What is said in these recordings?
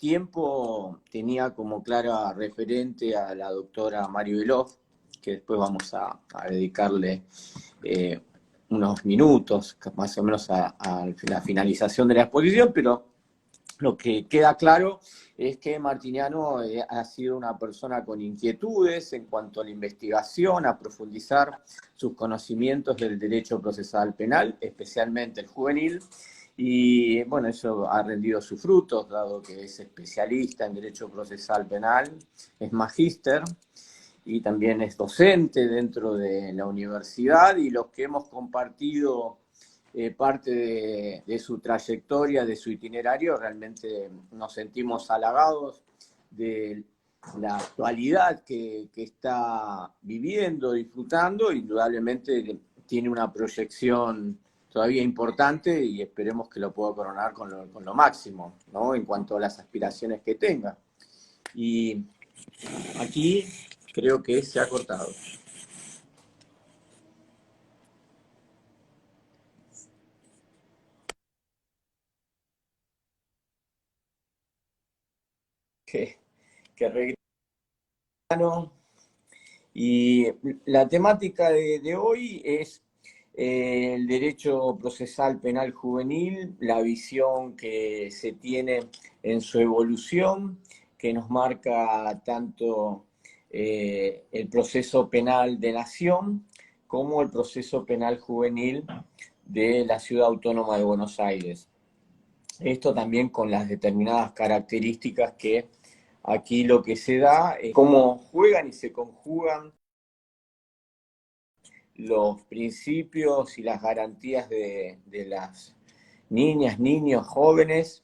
tiempo tenía como clara referente a la doctora Mari Belov, que después vamos a dedicarle unos minutos, más o menos a la finalización de la exposición, pero lo que queda claro es que Martiniano ha sido una persona con inquietudes en cuanto a la investigación, a profundizar sus conocimientos del derecho procesal penal, especialmente el juvenil, y bueno, eso ha rendido sus frutos, dado que es especialista en derecho procesal penal, es magíster, y también es docente dentro de la universidad, y los que hemos compartido parte de su trayectoria, de su itinerario, realmente nos sentimos halagados de la actualidad que está viviendo, disfrutando. Indudablemente tiene una proyección todavía importante y esperemos que lo pueda coronar con lo máximo, ¿no? En cuanto a las aspiraciones que tenga. Y aquí creo que se ha cortado. Que regresaron. Y la temática de hoy es el derecho procesal penal juvenil, la visión que se tiene en su evolución, que nos marca tanto el proceso penal de nación como el proceso penal juvenil de la Ciudad Autónoma de Buenos Aires. Esto también con las determinadas características que aquí lo que se da es cómo juegan y se conjugan los principios y las garantías de las niñas, niños, jóvenes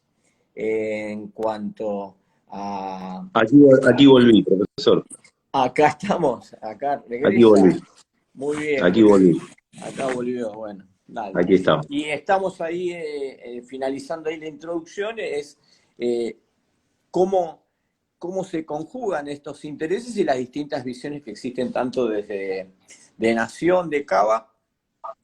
en cuanto a... Aquí volví, profesor. Acá estamos, acá regresa. Aquí volví. Muy bien. Aquí volví. Acá volvió, bueno, dale. Aquí estamos. Y estamos ahí finalizando ahí la introducción, es cómo se conjugan estos intereses y las distintas visiones que existen tanto desde de Nación, de Cava,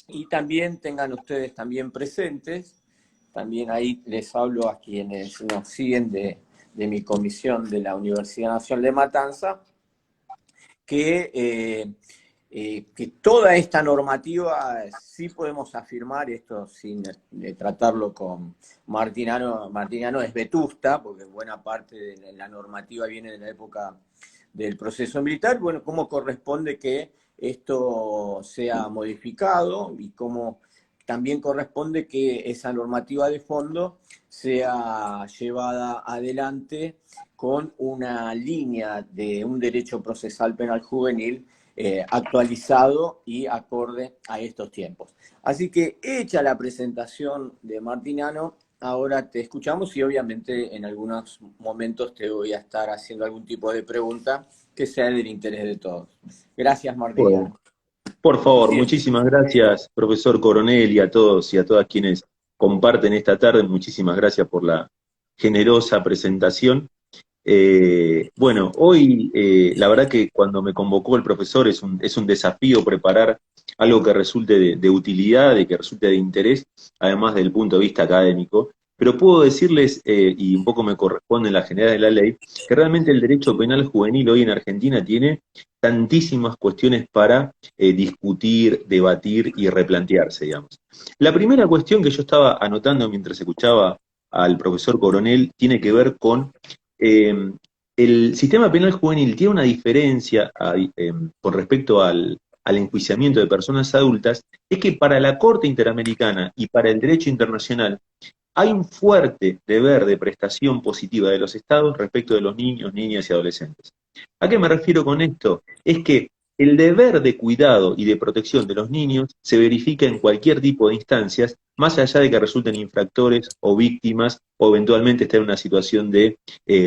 y también tengan ustedes también presentes, también ahí les hablo a quienes nos siguen de mi comisión de la Universidad Nacional de Matanza, que toda esta normativa, sí podemos afirmar, esto sin tratarlo con Martiniano, Martiniano es vetusta, porque buena parte de la normativa viene de la época del proceso militar, bueno, cómo corresponde que esto sea modificado y cómo también corresponde que esa normativa de fondo sea llevada adelante con una línea de un derecho procesal penal juvenil actualizado y acorde a estos tiempos. Así que hecha la presentación de Martiniano, ahora te escuchamos y obviamente en algunos momentos te voy a estar haciendo algún tipo de pregunta que sea del interés de todos. Gracias, Martiniano. Bueno, por favor, muchísimas gracias, profesor Coronel, y a todos y a todas quienes comparten esta tarde. Muchísimas gracias por la generosa presentación. Bueno, hoy la verdad que cuando me convocó el profesor es un desafío preparar algo que resulte de utilidad, de que resulte de interés, además del punto de vista académico. Pero puedo decirles, y un poco me corresponde en la generalidad de la ley, que realmente el derecho penal juvenil hoy en Argentina tiene tantísimas cuestiones para discutir, debatir y replantearse, digamos. La primera cuestión que yo estaba anotando mientras escuchaba al profesor Coronel tiene que ver con el sistema penal juvenil. Tiene una diferencia con respecto al enjuiciamiento de personas adultas, es que para la Corte Interamericana y para el derecho internacional hay un fuerte deber de prestación positiva de los Estados respecto de los niños, niñas y adolescentes. ¿A qué me refiero con esto? Es que el deber de cuidado y de protección de los niños se verifica en cualquier tipo de instancias, más allá de que resulten infractores o víctimas o eventualmente estén en una situación de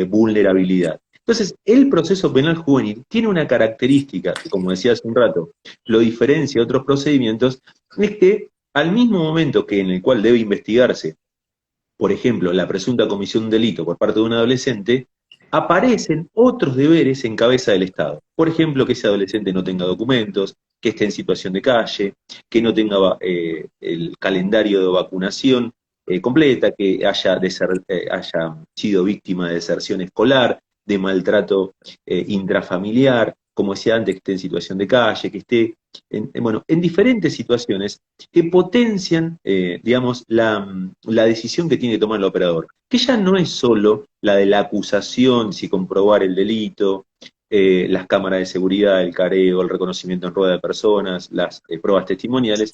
vulnerabilidad. Entonces, el proceso penal juvenil tiene una característica que, como decía hace un rato, lo diferencia de otros procedimientos, es que al mismo momento que en el cual debe investigarse, por ejemplo, la presunta comisión de un delito por parte de un adolescente, aparecen otros deberes en cabeza del Estado. Por ejemplo, que ese adolescente no tenga documentos, que esté en situación de calle, que no tenga el calendario de vacunación, completa, que haya sido víctima de deserción escolar, de maltrato intrafamiliar, como decía antes, que esté en situación de calle, que esté, bueno, en diferentes situaciones que potencian, digamos, la decisión que tiene que tomar el operador, que ya no es solo la de la acusación, si comprobar el delito, las cámaras de seguridad, el careo, el reconocimiento en rueda de personas, las pruebas testimoniales,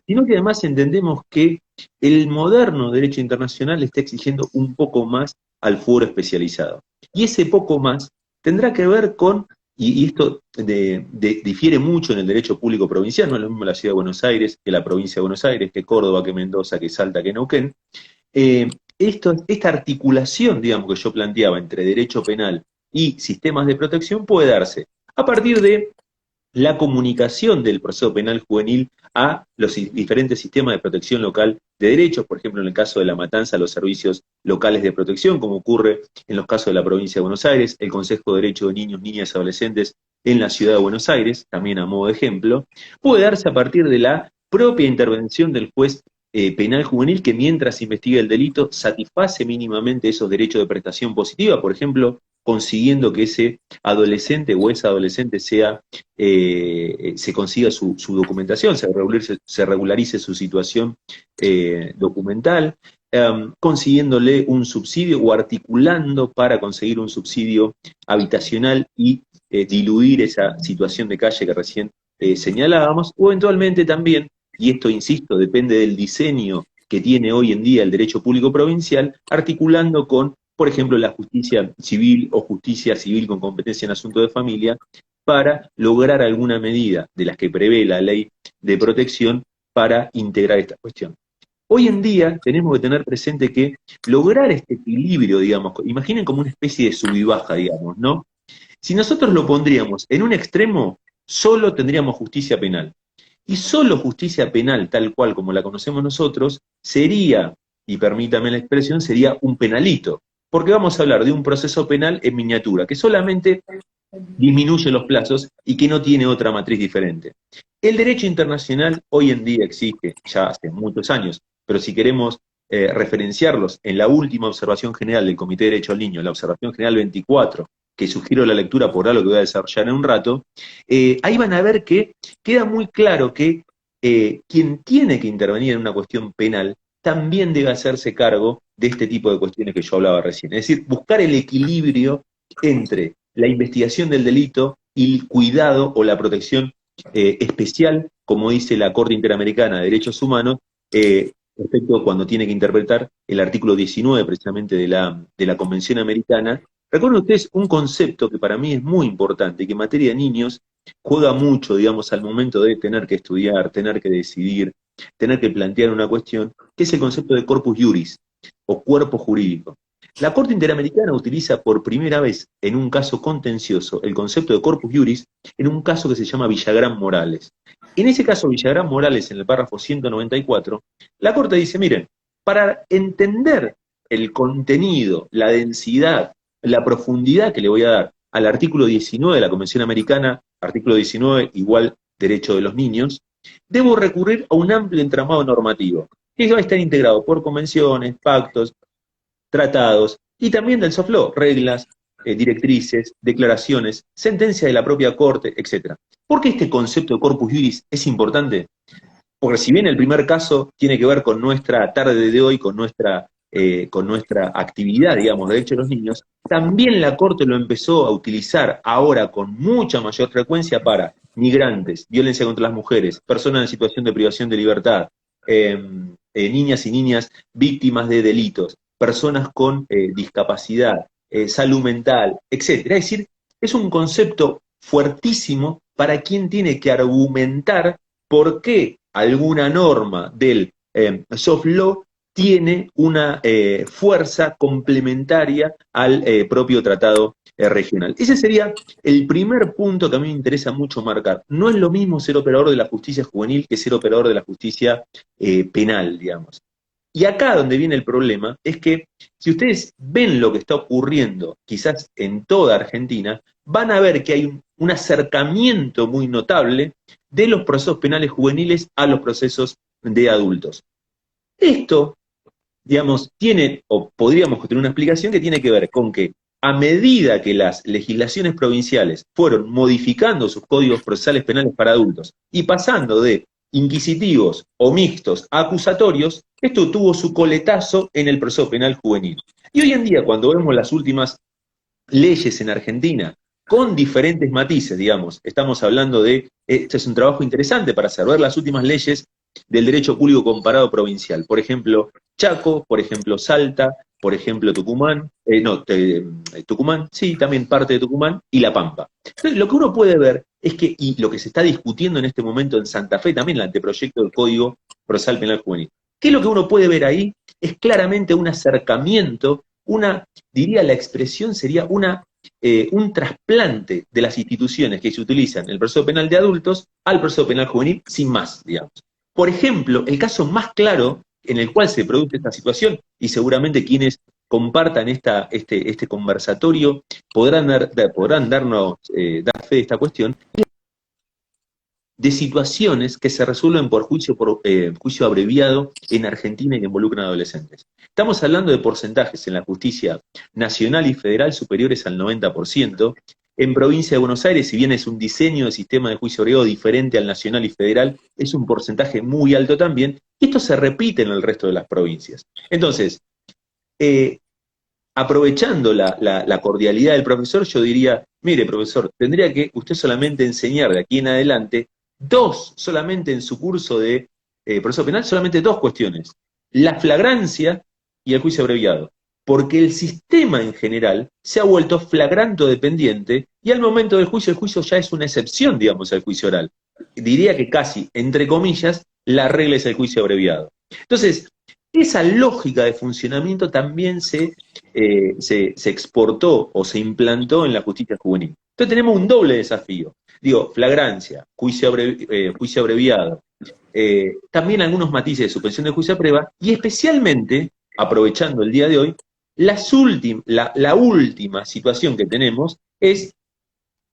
sino que además entendemos que el moderno derecho internacional está exigiendo un poco más al foro especializado. Y ese poco más tendrá que ver con, y esto difiere mucho en el derecho público provincial, no es lo mismo la Ciudad de Buenos Aires que la provincia de Buenos Aires, que Córdoba, que Mendoza, que Salta, que Neuquén. Esta articulación, digamos, que yo planteaba entre derecho penal y sistemas de protección puede darse a partir de la comunicación del proceso penal juvenil a los diferentes sistemas de protección local de derechos, por ejemplo, en el caso de la matanza, los servicios locales de protección, como ocurre en los casos de la provincia de Buenos Aires, el Consejo de Derechos de Niños, Niñas y Adolescentes en la Ciudad de Buenos Aires, también a modo de ejemplo, puede darse a partir de la propia intervención del juez penal juvenil que mientras investiga el delito satisface mínimamente esos derechos de prestación positiva, por ejemplo, consiguiendo que ese adolescente o esa adolescente se consiga su documentación, se regularice su situación documental, consiguiéndole un subsidio o articulando para conseguir un subsidio habitacional y diluir esa situación de calle que recién señalábamos, o eventualmente también, y esto, insisto, depende del diseño que tiene hoy en día el derecho público provincial, articulando con, por ejemplo, la justicia civil o justicia civil con competencia en asuntos de familia, para lograr alguna medida de las que prevé la ley de protección para integrar esta cuestión. Hoy en día tenemos que tener presente que lograr este equilibrio, digamos, imaginen como una especie de sub y baja, digamos, ¿no? Si nosotros lo pondríamos en un extremo, solo tendríamos justicia penal. Y solo justicia penal, tal cual como la conocemos nosotros, sería, y permítame la expresión, sería un penalito. Porque vamos a hablar de un proceso penal en miniatura, que solamente disminuye los plazos y que no tiene otra matriz diferente. El derecho internacional hoy en día exige, ya hace muchos años, pero si queremos referenciarlos en la última observación general del Comité de Derecho al Niño, la observación general 24, que sugiero la lectura por algo que voy a desarrollar en un rato, ahí van a ver que queda muy claro que quien tiene que intervenir en una cuestión penal también debe hacerse cargo de este tipo de cuestiones que yo hablaba recién. Es decir, buscar el equilibrio entre la investigación del delito y el cuidado o la protección especial, como dice la Corte Interamericana de Derechos Humanos, respecto cuando tiene que interpretar el artículo 19 precisamente de la Convención Americana. Recuerden ustedes un concepto que para mí es muy importante y que en materia de niños juega mucho, digamos, al momento de tener que estudiar, tener que decidir, tener que plantear una cuestión, que es el concepto de corpus juris, o cuerpo jurídico. La Corte Interamericana utiliza por primera vez en un caso contencioso el concepto de corpus juris en un caso que se llama Villagrán Morales. En ese caso, Villagrán Morales, en el párrafo 194, la Corte dice, miren, para entender el contenido, la densidad, la profundidad que le voy a dar al artículo 19 de la Convención Americana, artículo 19 igual derecho de los niños, debo recurrir a un amplio entramado normativo, que va a estar integrado por convenciones, pactos, tratados, y también del soft law, reglas, directrices, declaraciones, sentencias de la propia Corte, etc. ¿Por qué este concepto de corpus juris es importante? Porque si bien el primer caso tiene que ver con nuestra tarde de hoy, con nuestra actividad, digamos, de derechos de los niños, también la Corte lo empezó a utilizar ahora con mucha mayor frecuencia para migrantes, violencia contra las mujeres, personas en situación de privación de libertad, niñas y niñas víctimas de delitos, personas con discapacidad, salud mental, etc. Es decir, es un concepto fuertísimo para quien tiene que argumentar por qué alguna norma del soft law tiene una fuerza complementaria al propio tratado regional. Ese sería el primer punto que a mí me interesa mucho marcar. No es lo mismo ser operador de la justicia juvenil que ser operador de la justicia penal, digamos. Y acá donde viene el problema es que si ustedes ven lo que está ocurriendo, quizás en toda Argentina, van a ver que hay un acercamiento muy notable de los procesos penales juveniles a los procesos de adultos. Esto digamos, tiene, o podríamos tener una explicación que tiene que ver con que a medida que las legislaciones provinciales fueron modificando sus códigos procesales penales para adultos y pasando de inquisitivos o mixtos a acusatorios, esto tuvo su coletazo en el proceso penal juvenil. Y hoy en día, cuando vemos las últimas leyes en Argentina, con diferentes matices, digamos, estamos hablando de, este es un trabajo interesante para hacer, ver las últimas leyes del derecho público comparado provincial. Por ejemplo, Chaco, por ejemplo, Salta, por ejemplo, Tucumán, Tucumán, sí, también parte de Tucumán, y La Pampa. Entonces, lo que uno puede ver es que, y lo que se está discutiendo en este momento en Santa Fe, también el anteproyecto del Código Procesal Penal Juvenil, ¿qué es lo que uno puede ver ahí? Es claramente un acercamiento, diría la expresión sería un trasplante de las instituciones que se utilizan en el proceso penal de adultos al proceso penal juvenil, sin más, digamos. Por ejemplo, el caso más claro en el cual se produce esta situación, y seguramente quienes compartan este conversatorio podrán darnos dar fe de esta cuestión, de situaciones que se resuelven por juicio abreviado en Argentina y que involucran a adolescentes. Estamos hablando de porcentajes en la justicia nacional y federal superiores al 90%. En provincia de Buenos Aires, si bien es un diseño de sistema de juicio abreviado diferente al nacional y federal, es un porcentaje muy alto también, y esto se repite en el resto de las provincias. Entonces, aprovechando la cordialidad del profesor, yo diría, mire, profesor, tendría que usted solamente enseñar de aquí en adelante solamente en su curso de proceso penal, solamente dos cuestiones: la flagrancia y el juicio abreviado. Porque el sistema en general se ha vuelto flagranto dependiente y al momento del juicio, el juicio ya es una excepción, digamos, al juicio oral. Diría que casi, entre comillas, la regla es el juicio abreviado. Entonces, esa lógica de funcionamiento también se exportó o se implantó en la justicia juvenil. Entonces tenemos un doble desafío. Digo, flagrancia, juicio abreviado, también algunos matices de suspensión de juicio a prueba, y especialmente, aprovechando el día de hoy, la última situación que tenemos es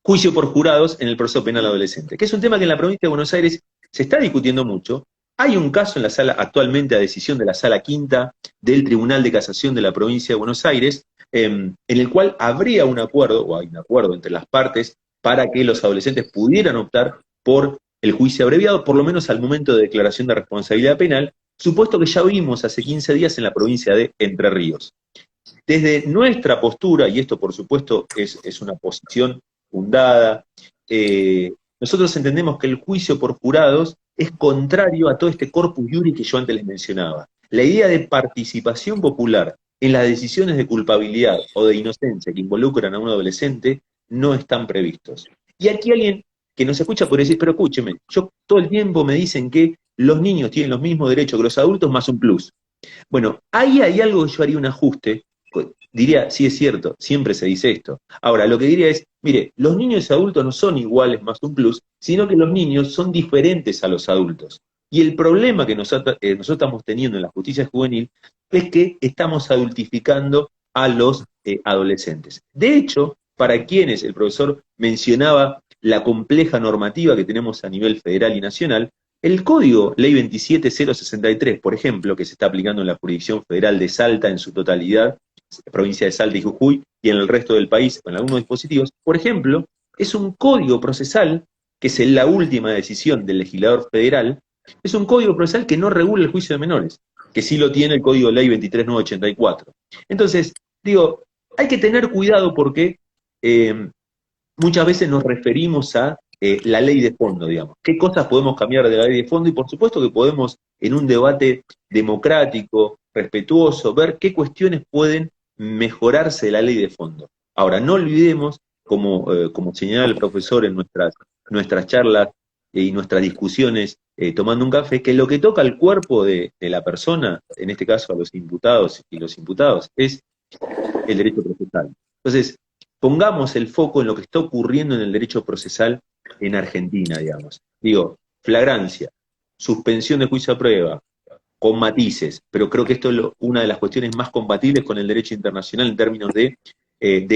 juicio por jurados en el proceso penal adolescente, que es un tema que en la provincia de Buenos Aires se está discutiendo mucho. Hay un caso en la sala, actualmente a decisión de la Sala Quinta del Tribunal de Casación de la provincia de Buenos Aires, en el cual habría un acuerdo, o hay un acuerdo entre las partes, para que los adolescentes pudieran optar por el juicio abreviado, por lo menos al momento de declaración de responsabilidad penal, supuesto que ya vimos hace 15 días en la provincia de Entre Ríos. Desde nuestra postura, y esto por supuesto es una posición fundada, nosotros entendemos que el juicio por jurados es contrario a todo este corpus iuris que yo antes les mencionaba. La idea de participación popular en las decisiones de culpabilidad o de inocencia que involucran a un adolescente no están previstos. Y aquí alguien que nos escucha puede decir, pero escúcheme, yo todo el tiempo me dicen que los niños tienen los mismos derechos que los adultos más un plus. Bueno, ahí hay algo que yo haría un ajuste. Diría, sí es cierto, siempre se dice esto. Ahora, lo que diría es, mire, los niños y adultos no son iguales más un plus, sino que los niños son diferentes a los adultos. Y el problema que nosotros estamos teniendo en la justicia juvenil es que estamos adultificando a los adolescentes. De hecho, para quienes el profesor mencionaba la compleja normativa que tenemos a nivel federal y nacional, el Código Ley 27063, por ejemplo, que se está aplicando en la jurisdicción federal de Salta en su totalidad, provincia de Salta y Jujuy, y en el resto del país con algunos dispositivos, por ejemplo, es un código procesal, que es la última decisión del legislador federal, es un código procesal que no regula el juicio de menores, que sí lo tiene el Código Ley 23984. Entonces, digo, hay que tener cuidado porque muchas veces nos referimos a la ley de fondo, digamos. ¿Qué cosas podemos cambiar de la ley de fondo? Y por supuesto que podemos, en un debate democrático, respetuoso, ver qué cuestiones pueden mejorarse de la ley de fondo. Ahora, no olvidemos, como señala el profesor en nuestras charlas y nuestras discusiones tomando un café, que lo que toca al cuerpo de la persona, en este caso a los imputados y los imputados, es el derecho procesal. Entonces, pongamos el foco en lo que está ocurriendo en el derecho procesal en Argentina, digamos. Digo, flagrancia, suspensión de juicio a prueba, con matices, pero creo que esto es una de las cuestiones más compatibles con el derecho internacional en términos de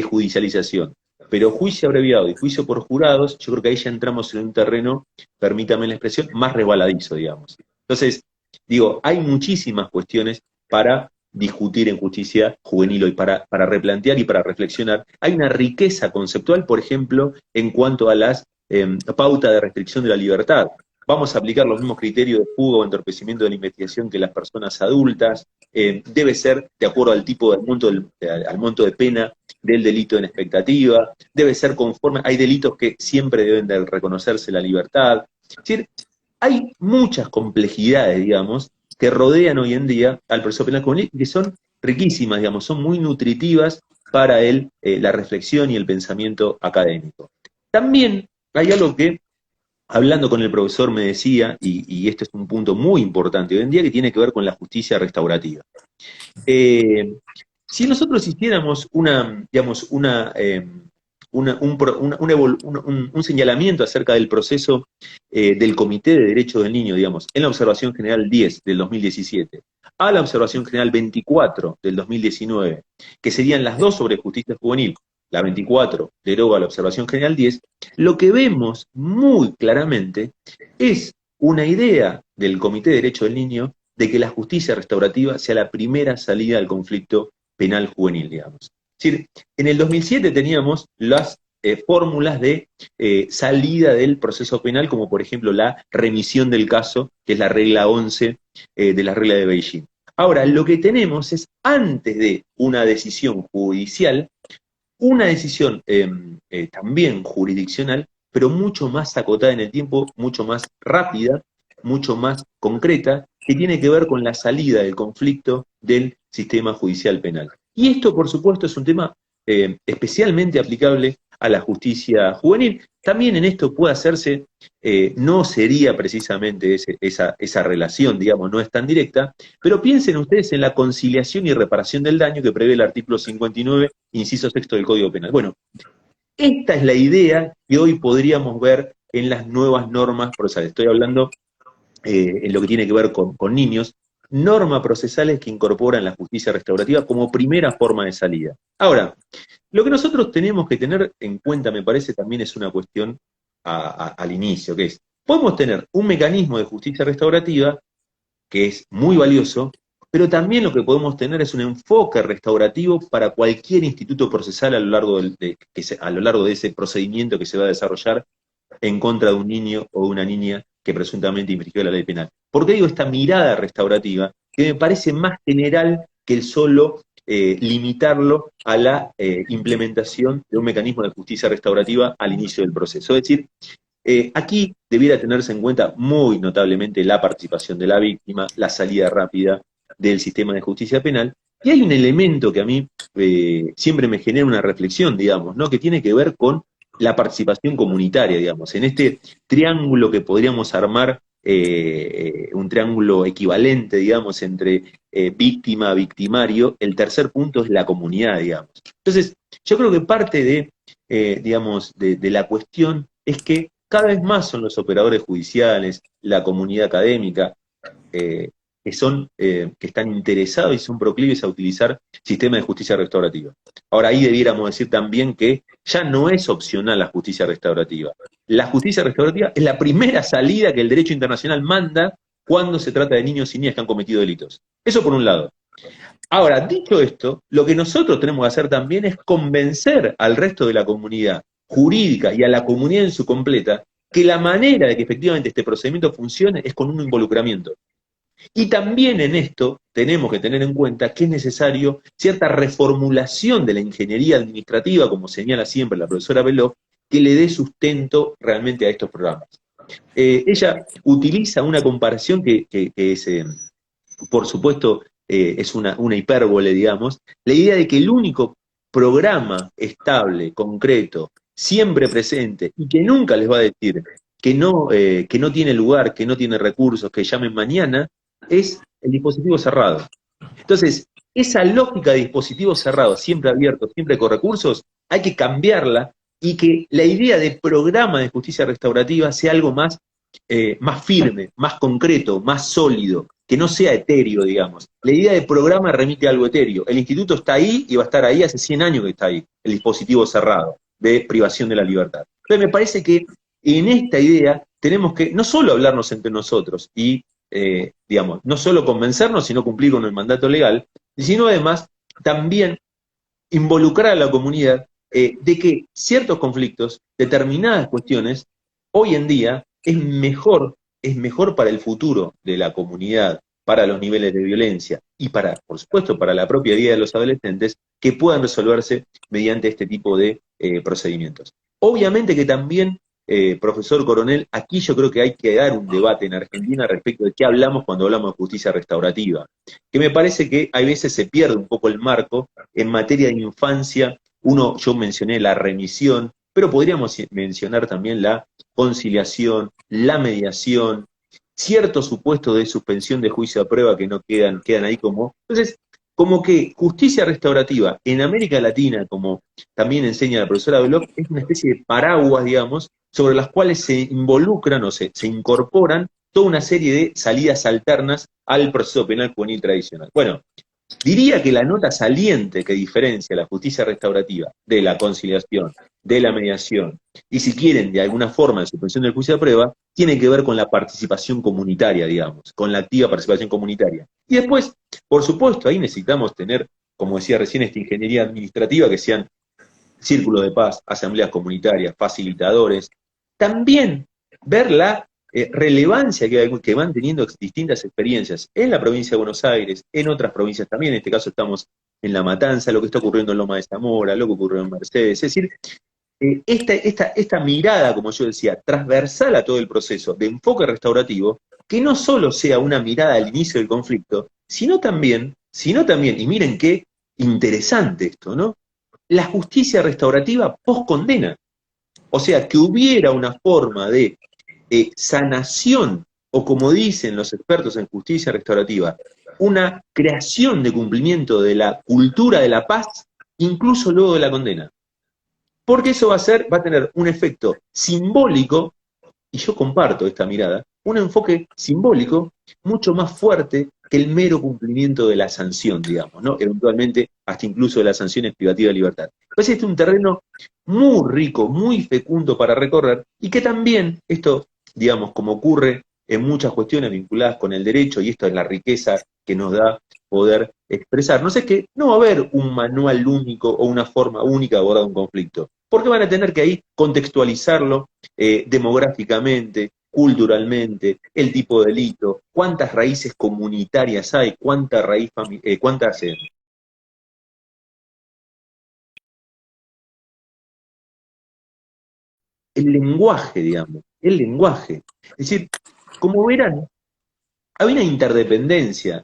judicialización. Pero juicio abreviado y juicio por jurados, yo creo que ahí ya entramos en un terreno, permítame la expresión, más resbaladizo, digamos. Entonces, digo, hay muchísimas cuestiones para discutir en justicia juvenil hoy, para replantear y para reflexionar. Hay una riqueza conceptual, por ejemplo, en cuanto a las pautas de restricción de la libertad. Vamos a aplicar los mismos criterios de fuga o entorpecimiento de la investigación que las personas adultas. Debe ser de acuerdo al tipo del monto al monto de pena del delito en expectativa. Debe ser conforme. Hay delitos que siempre deben de reconocerse la libertad. Es decir, hay muchas complejidades, digamos, que rodean hoy en día al proceso penal juvenil y que son riquísimas, digamos, son muy nutritivas para la reflexión y el pensamiento académico. También hay algo que, hablando con el profesor, me decía, y este es un punto muy importante hoy en día, que tiene que ver con la justicia restaurativa. Si nosotros hiciéramos un señalamiento acerca del proceso del Comité de Derechos del Niño, digamos, en la Observación General 10 del 2017, a la Observación General 24 del 2019, que serían las dos sobre justicia juvenil, la 24 deroga la Observación General 10, lo que vemos muy claramente es una idea del Comité de Derechos del Niño de que la justicia restaurativa sea la primera salida al conflicto penal juvenil, digamos. Es decir, en el 2007 teníamos las fórmulas de salida del proceso penal, como por ejemplo la remisión del caso, que es la regla 11 de la regla de Beijing. Ahora, lo que tenemos es, antes de una decisión judicial, una decisión también jurisdiccional, pero mucho más acotada en el tiempo, mucho más rápida, mucho más concreta, que tiene que ver con la salida del conflicto del sistema judicial penal. Y esto, por supuesto, es un tema especialmente aplicable a la justicia juvenil. También en esto puede hacerse, no sería precisamente esa relación, digamos, no es tan directa, pero piensen ustedes en la conciliación y reparación del daño que prevé el artículo 59, inciso sexto del Código Penal. Bueno, esta es la idea que hoy podríamos ver en las nuevas normas procesales. Estoy hablando en lo que tiene que ver con niños, normas procesales que incorporan la justicia restaurativa como primera forma de salida. Ahora, lo que nosotros tenemos que tener en cuenta, me parece, también es una cuestión al inicio, que es, podemos tener un mecanismo de justicia restaurativa que es muy valioso, pero también lo que podemos tener es un enfoque restaurativo para cualquier instituto procesal a lo largo de ese procedimiento que se va a desarrollar en contra de un niño o de una niña que presuntamente infringió la ley penal. ¿Por qué digo esta mirada restaurativa? Que me parece más general que el solo limitarlo a la implementación de un mecanismo de justicia restaurativa al inicio del proceso. Es decir, aquí debiera tenerse en cuenta muy notablemente la participación de la víctima, la salida rápida del sistema de justicia penal, y hay un elemento que a mí siempre me genera una reflexión, digamos, ¿no? Que tiene que ver con la participación comunitaria, digamos, en este triángulo que podríamos armar, un triángulo equivalente, digamos, entre víctima, victimario. El tercer punto es la comunidad, digamos. Entonces, yo creo que parte de la cuestión es que cada vez más son los operadores judiciales, la comunidad académica, que están interesados y son proclives a utilizar sistemas de justicia restaurativa. Ahora, ahí debiéramos decir también que ya no es opcional la justicia restaurativa. La justicia restaurativa es la primera salida que el derecho internacional manda cuando se trata de niños y niñas que han cometido delitos. Eso por un lado. Ahora, dicho esto, lo que nosotros tenemos que hacer también es convencer al resto de la comunidad jurídica y a la comunidad en su completa que la manera de que efectivamente este procedimiento funcione es con un involucramiento. Y también en esto tenemos que tener en cuenta que es necesario cierta reformulación de la ingeniería administrativa, como señala siempre la profesora Beloff, que le dé sustento realmente a estos programas. Ella utiliza una comparación que es, por supuesto, es una hipérbole, digamos, la idea de que el único programa estable, concreto, siempre presente, y que nunca les va a decir que no tiene lugar, que no tiene recursos, que llamen mañana, es el dispositivo cerrado. Entonces, esa lógica de dispositivo cerrado, siempre abierto, siempre con recursos, hay que cambiarla y que la idea de programa de justicia restaurativa sea algo más firme, más concreto, más sólido, que no sea etéreo, digamos. La idea de programa remite a algo etéreo. El instituto está ahí y va a estar ahí hace 100 años que está ahí, el dispositivo cerrado de privación de la libertad. Entonces me parece que en esta idea tenemos que no solo hablarnos entre nosotros y no solo convencernos, sino cumplir con el mandato legal, sino además también involucrar a la comunidad de que ciertos conflictos, determinadas cuestiones, hoy en día es mejor para el futuro de la comunidad, para los niveles de violencia y para, por supuesto, para la propia vida de los adolescentes, que puedan resolverse mediante este tipo de procedimientos. Obviamente que también, profesor Coronel, aquí yo creo que hay que dar un debate en Argentina respecto de qué hablamos cuando hablamos de justicia restaurativa, que me parece que a veces se pierde un poco el marco en materia de infancia. Yo mencioné la remisión, pero podríamos mencionar también la conciliación, la mediación, ciertos supuestos de suspensión de juicio a prueba que no quedan ahí como. Entonces, como que justicia restaurativa en América Latina, como también enseña la profesora Bloch, es una especie de paraguas, digamos, sobre las cuales se involucran o se incorporan toda una serie de salidas alternas al proceso penal juvenil tradicional. Bueno, diría que la nota saliente que diferencia la justicia restaurativa de la conciliación, de la mediación, y si quieren, de alguna forma, de suspensión del juicio de prueba, tiene que ver con la participación comunitaria, digamos, con la activa participación comunitaria. Y después, por supuesto, ahí necesitamos tener, como decía recién, esta ingeniería administrativa, que sean círculos de paz, asambleas comunitarias, facilitadores. También ver la relevancia que van teniendo distintas experiencias en la provincia de Buenos Aires, en otras provincias también, en este caso estamos en La Matanza, lo que está ocurriendo en Loma de Zamora, lo que ocurrió en Mercedes, es decir, esta mirada, como yo decía, transversal a todo el proceso de enfoque restaurativo, que no solo sea una mirada al inicio del conflicto, sino también, y miren qué interesante esto, ¿no? La justicia restaurativa post-condena. O sea, que hubiera una forma de sanación, o como dicen los expertos en justicia restaurativa, una creación de cumplimiento de la cultura de la paz, incluso luego de la condena. Porque eso va a tener un efecto simbólico, y yo comparto esta mirada, un enfoque simbólico mucho más fuerte que el mero cumplimiento de la sanción, digamos, ¿no? Eventualmente, hasta incluso de las sanciones privativas de libertad. Pues este es un terreno muy rico, muy fecundo para recorrer, y que también esto, digamos, como ocurre en muchas cuestiones vinculadas con el derecho, y esto es la riqueza que nos da poder expresar. No sé, que no va a haber un manual único o una forma única de abordar un conflicto, porque van a tener que ahí contextualizarlo demográficamente, culturalmente, el tipo de delito, cuántas raíces comunitarias hay, cuántas el lenguaje, digamos, el lenguaje. Es decir, como verán, hay una interdependencia.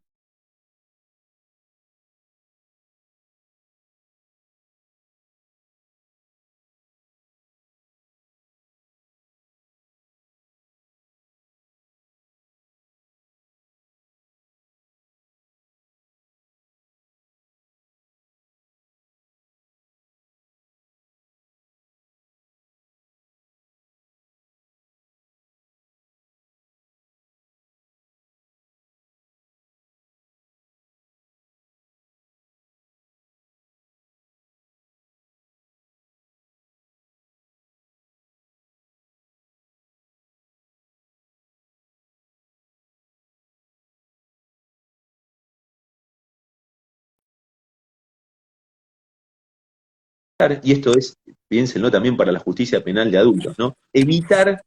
Y esto es, piénsenlo también para la justicia penal de adultos, ¿no? Evitar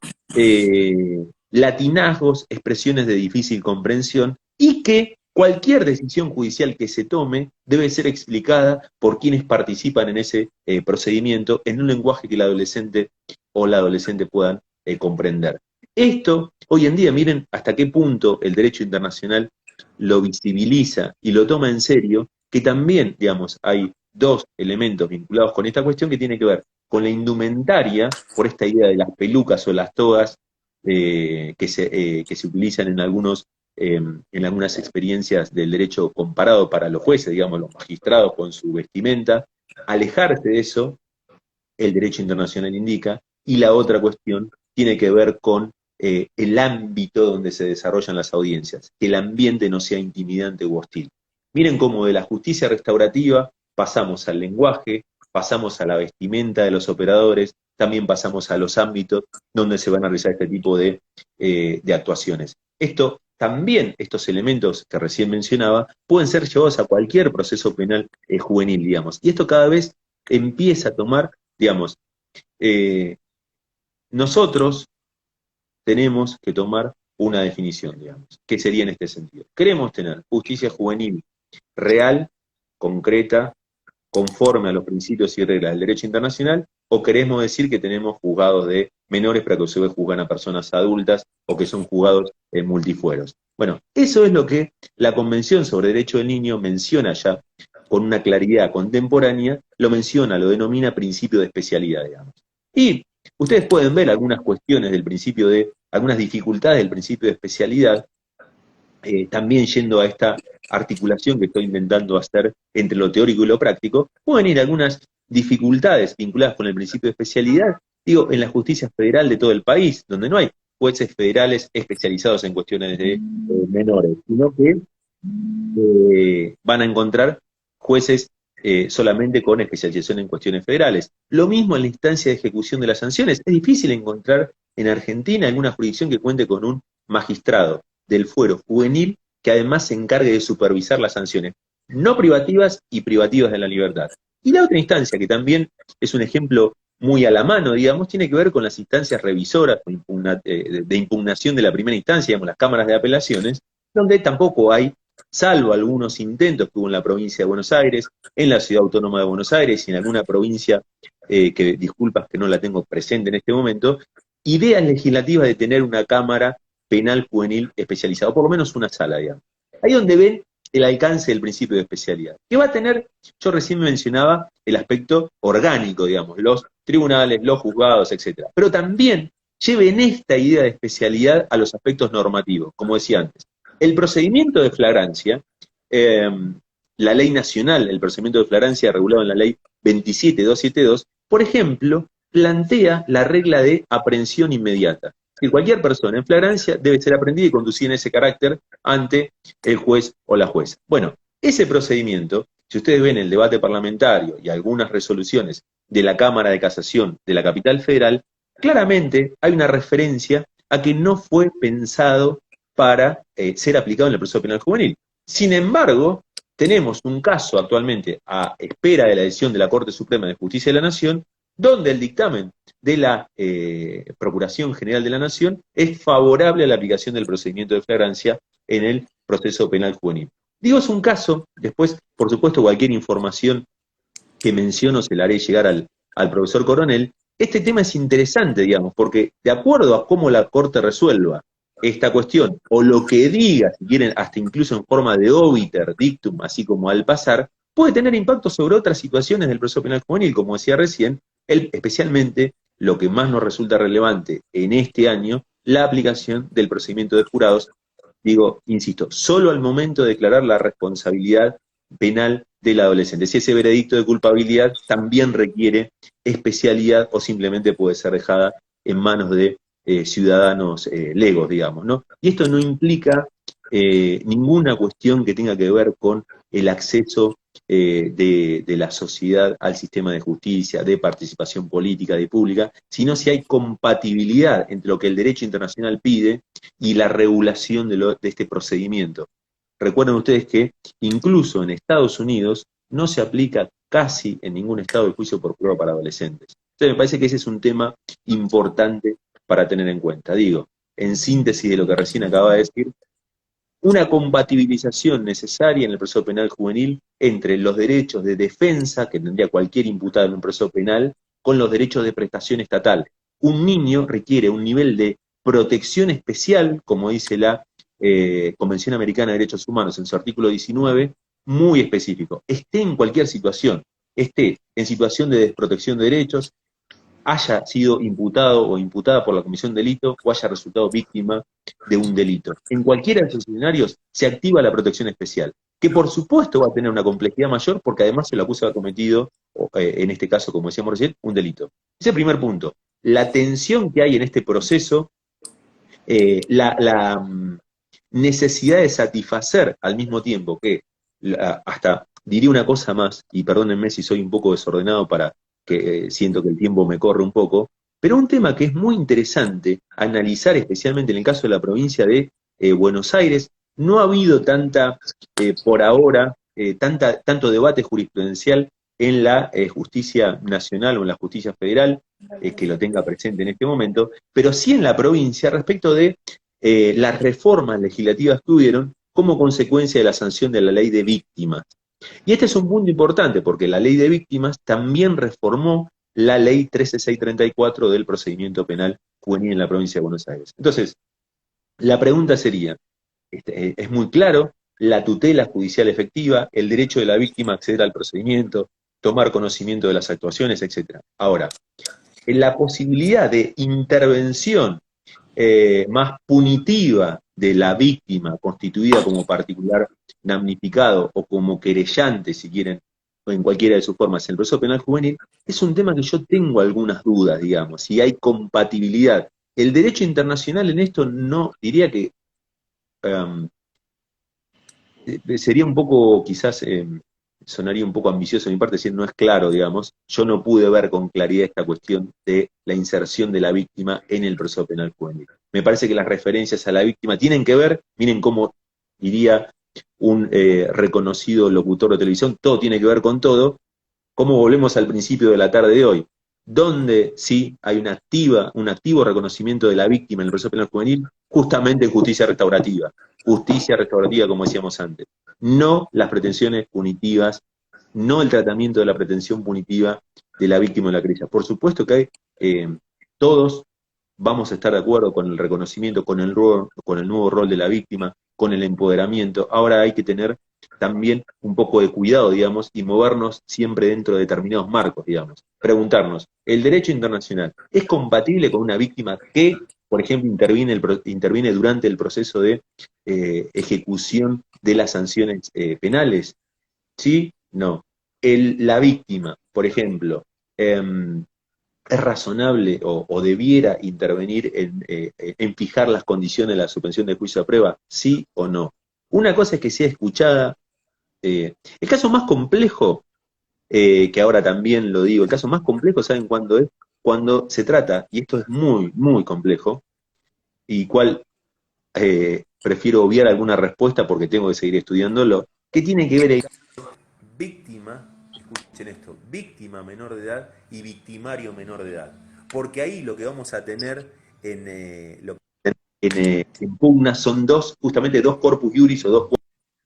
latinazgos, expresiones de difícil comprensión, y que cualquier decisión judicial que se tome debe ser explicada por quienes participan en ese procedimiento en un lenguaje que el adolescente o la adolescente puedan comprender. Esto, hoy en día, miren hasta qué punto el derecho internacional lo visibiliza y lo toma en serio, que también, digamos, hay dos elementos vinculados con esta cuestión que tiene que ver con la indumentaria, por esta idea de las pelucas o las togas que se utilizan en algunas experiencias del derecho comparado para los jueces, digamos, los magistrados con su vestimenta. Alejarse de eso, el derecho internacional indica, y la otra cuestión tiene que ver con el ámbito donde se desarrollan las audiencias, que el ambiente no sea intimidante u hostil. Miren cómo de la justicia restaurativa pasamos al lenguaje, pasamos a la vestimenta de los operadores, también pasamos a los ámbitos donde se van a realizar este tipo de actuaciones. Esto también estos elementos que recién mencionaba pueden ser llevados a cualquier proceso penal juvenil, digamos. Y esto cada vez empieza a tomar, digamos, nosotros tenemos que tomar una definición, digamos. ¿Qué sería en este sentido? Queremos tener justicia juvenil real, concreta, conforme a los principios y reglas del derecho internacional, o queremos decir que tenemos juzgados de menores para que se juzgan a personas adultas o que son juzgados multifueros. Bueno, eso es lo que la Convención sobre Derecho del Niño menciona ya con una claridad contemporánea, lo menciona, lo denomina principio de especialidad, digamos. Y ustedes pueden ver algunas cuestiones del principio algunas dificultades del principio de especialidad, también yendo a esta articulación que estoy intentando hacer entre lo teórico y lo práctico, pueden ir algunas dificultades vinculadas con el principio de especialidad, digo, en la justicia federal de todo el país, donde no hay jueces federales especializados en cuestiones de menores, sino que van a encontrar jueces solamente con especialización en cuestiones federales. Lo mismo en la instancia de ejecución de las sanciones. Es difícil encontrar en Argentina alguna jurisdicción que cuente con un magistrado del fuero juvenil que además se encargue de supervisar las sanciones no privativas y privativas de la libertad. Y la otra instancia, que también es un ejemplo muy a la mano, digamos, tiene que ver con las instancias revisoras de impugnación de la primera instancia, digamos, las cámaras de apelaciones, donde tampoco hay, salvo algunos intentos que hubo en la provincia de Buenos Aires, en la Ciudad Autónoma de Buenos Aires y en alguna provincia, que disculpas que no la tengo presente en este momento, ideas legislativas de tener una cámara penal juvenil especializada, o por lo menos una sala, digamos. Ahí donde ven el alcance del principio de especialidad. Que va a tener, yo recién mencionaba, el aspecto orgánico, digamos, los tribunales, los juzgados, etc. Pero también lleven esta idea de especialidad a los aspectos normativos, como decía antes. El procedimiento de flagrancia, la ley nacional, el procedimiento de flagrancia regulado en la ley 27272, por ejemplo, plantea la regla de aprehensión inmediata. Que cualquier persona en flagrancia debe ser aprendida y conducida en ese carácter ante el juez o la jueza. Bueno, ese procedimiento, si ustedes ven el debate parlamentario y algunas resoluciones de la Cámara de Casación de la Capital Federal, claramente hay una referencia a que no fue pensado para ser aplicado en el proceso penal juvenil. Sin embargo, tenemos un caso actualmente a espera de la decisión de la Corte Suprema de Justicia de la Nación, donde el dictamen de la Procuración General de la Nación es favorable a la aplicación del procedimiento de flagrancia en el proceso penal juvenil. Digo, es un caso, después, por supuesto, cualquier información que menciono se la haré llegar al profesor Coronel. Este tema es interesante, digamos, porque de acuerdo a cómo la Corte resuelva esta cuestión, o lo que diga, si quieren, hasta incluso en forma de obiter dictum, así como al pasar, puede tener impacto sobre otras situaciones del proceso penal juvenil, como decía recién, especialmente lo que más nos resulta relevante en este año, la aplicación del procedimiento de jurados, digo, insisto, solo al momento de declarar la responsabilidad penal del adolescente. Si ese veredicto de culpabilidad también requiere especialidad o simplemente puede ser dejada en manos de ciudadanos legos, digamos, ¿no? Y esto no implica ninguna cuestión que tenga que ver con el acceso de la sociedad al sistema de justicia, de participación política, de pública, sino si hay compatibilidad entre lo que el derecho internacional pide y la regulación de este procedimiento. Recuerden ustedes que incluso en Estados Unidos no se aplica casi en ningún estado el juicio por prueba para adolescentes. Entonces me parece que ese es un tema importante para tener en cuenta. Digo, en síntesis de lo que recién acaba de decir, una compatibilización necesaria en el proceso penal juvenil entre los derechos de defensa que tendría cualquier imputado en un proceso penal con los derechos de prestación estatal. Un niño requiere un nivel de protección especial, como dice la Convención Americana de Derechos Humanos en su artículo 19, muy específico. Esté en cualquier situación, esté en situación de desprotección de derechos, haya sido imputado o imputada por la comisión de delito o haya resultado víctima de un delito. En cualquiera de esos escenarios se activa la protección especial, que por supuesto va a tener una complejidad mayor porque además se lo acusa de haber cometido, en este caso, como decíamos recién, un delito. Ese es el primer punto. La tensión que hay en este proceso, la necesidad de satisfacer al mismo tiempo que, hasta diría una cosa más, y perdónenme si soy un poco desordenado para que siento que el tiempo me corre un poco, pero un tema que es muy interesante analizar, especialmente en el caso de la provincia de Buenos Aires. No ha habido por ahora, tanto debate jurisprudencial en la justicia nacional o en la justicia federal, que lo tenga presente en este momento, pero sí en la provincia respecto de las reformas legislativas que hubieron como consecuencia de la sanción de la ley de víctimas. Y este es un punto importante porque la ley de víctimas también reformó la ley 13634 del procedimiento penal juvenil en la provincia de Buenos Aires. Entonces, la pregunta sería, es muy claro, la tutela judicial efectiva, el derecho de la víctima a acceder al procedimiento, tomar conocimiento de las actuaciones, etc. Ahora, en la posibilidad de intervención más punitiva de la víctima, constituida como particular damnificado o como querellante, si quieren, o en cualquiera de sus formas, en el proceso penal juvenil, es un tema que yo tengo algunas dudas, digamos, si hay compatibilidad. El derecho internacional en esto no, diría que um, sería un poco, quizás, sonaría un poco ambicioso de mi parte decir no es claro, digamos. Yo no pude ver con claridad esta cuestión de la inserción de la víctima en el proceso penal juvenil. Me parece que las referencias a la víctima tienen que ver, miren cómo diría un reconocido locutor de televisión, todo tiene que ver con todo, cómo volvemos al principio de la tarde de hoy, donde sí hay un activo reconocimiento de la víctima en el proceso penal juvenil, justamente justicia restaurativa. Justicia restaurativa, como decíamos antes. No las pretensiones punitivas, no el tratamiento de la pretensión punitiva de la víctima de la querella. Por supuesto que todos vamos a estar de acuerdo con el reconocimiento, con el nuevo rol de la víctima, con el empoderamiento. Ahora hay que tener también un poco de cuidado, digamos, y movernos siempre dentro de determinados marcos, digamos. Preguntarnos, ¿el derecho internacional es compatible con una víctima que, por ejemplo, interviene durante el proceso de ejecución de las sanciones penales? ¿Sí? No. La víctima, por ejemplo, ¿es razonable o debiera intervenir en fijar las condiciones de la suspensión del juicio de prueba? ¿Sí o no? Una cosa es que sea escuchada. El caso más complejo, que ahora también lo digo, el caso más complejo, ¿saben cuándo es? Cuando se trata, y esto es muy, muy complejo, y cual prefiero obviar alguna respuesta porque tengo que seguir estudiándolo, que tiene que ver ahí. Víctima, escuchen esto, víctima menor de edad y victimario menor de edad. Porque ahí lo que vamos a tener en pugna son justamente dos corpus iuris o dos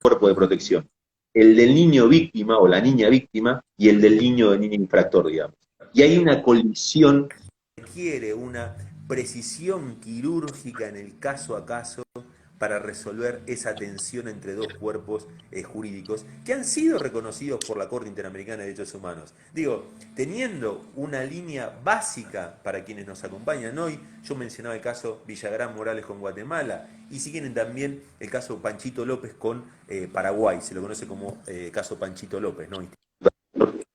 cuerpos de protección. El del niño víctima o la niña víctima y el del niño o niña infractor, digamos. Y hay una colisión que requiere una precisión quirúrgica en el caso a caso para resolver esa tensión entre dos cuerpos jurídicos que han sido reconocidos por la Corte Interamericana de Derechos Humanos. Digo, teniendo una línea básica para quienes nos acompañan hoy, yo mencionaba el caso Villagrán Morales con Guatemala, y si quieren también el caso Panchito López con Paraguay, se lo conoce como caso Panchito López, ¿no?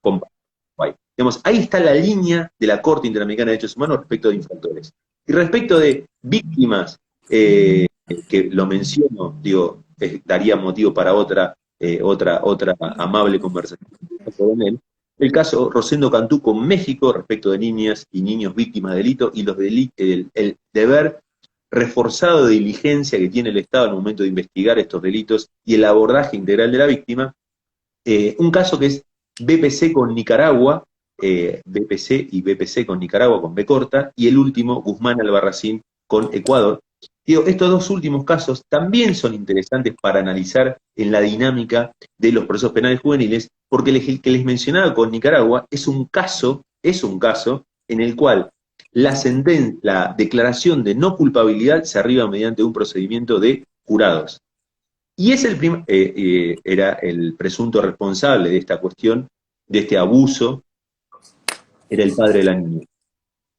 Con Paraguay. Digamos, ahí está la línea de la Corte Interamericana de Derechos Humanos respecto de infractores. Y respecto de víctimas, que lo menciono, digo, daría motivo para otra amable conversación con él. El caso Rosendo Cantú con México respecto de niñas y niños víctimas de delito y el deber reforzado de diligencia que tiene el Estado al momento de investigar estos delitos y el abordaje integral de la víctima. Un caso que es BPC con Nicaragua, BPC y BPC con Nicaragua con B corta, y el último, Guzmán Albarracín con Ecuador. Digo, estos dos últimos casos también son interesantes para analizar en la dinámica de los procesos penales juveniles, porque el que les mencionaba con Nicaragua es un caso en el cual la declaración de no culpabilidad se arriba mediante un procedimiento de jurados. Y era el presunto responsable de esta cuestión, de este abuso, era el padre de la niña.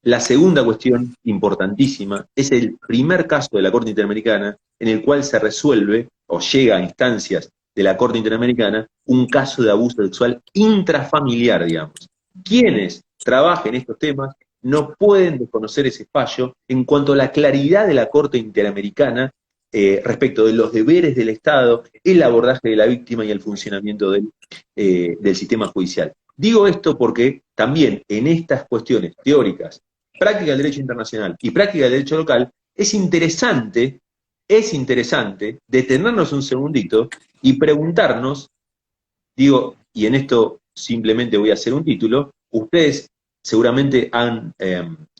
La segunda cuestión, importantísima, es el primer caso de la Corte Interamericana en el cual se resuelve, o llega a instancias de la Corte Interamericana, un caso de abuso sexual intrafamiliar, digamos. Quienes trabajen estos temas no pueden desconocer ese fallo en cuanto a la claridad de la Corte Interamericana respecto de los deberes del Estado, el abordaje de la víctima y el funcionamiento del sistema judicial. Digo esto porque también en estas cuestiones teóricas, práctica del derecho internacional y práctica del derecho local, es interesante es interesante detenernos un segundito y preguntarnos, digo, y en esto simplemente voy a hacer un título, ustedes seguramente han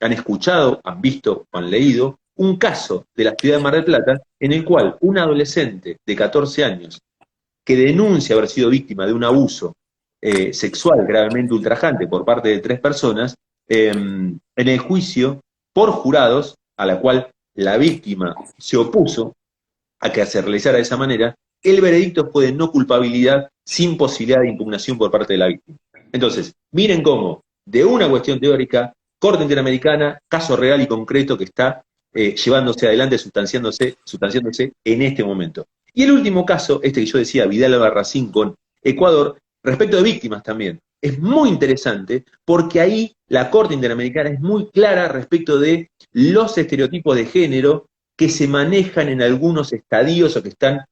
escuchado, han visto o han leído un caso de la ciudad de Mar del Plata en el cual un adolescente de 14 años que denuncia haber sido víctima de un abuso sexual gravemente ultrajante por parte de 3 personas, en el juicio por jurados, a la cual la víctima se opuso a que se realizara de esa manera, el veredicto fue de no culpabilidad sin posibilidad de impugnación por parte de la víctima. Entonces, miren cómo, de una cuestión teórica, Corte Interamericana, caso real y concreto que está llevándose adelante, sustanciándose en este momento. Y el último caso, este que yo decía, Vidal Albarracín con Ecuador, respecto de víctimas también, es muy interesante porque ahí la Corte Interamericana es muy clara respecto de los estereotipos de género que se manejan en algunos estadios o que están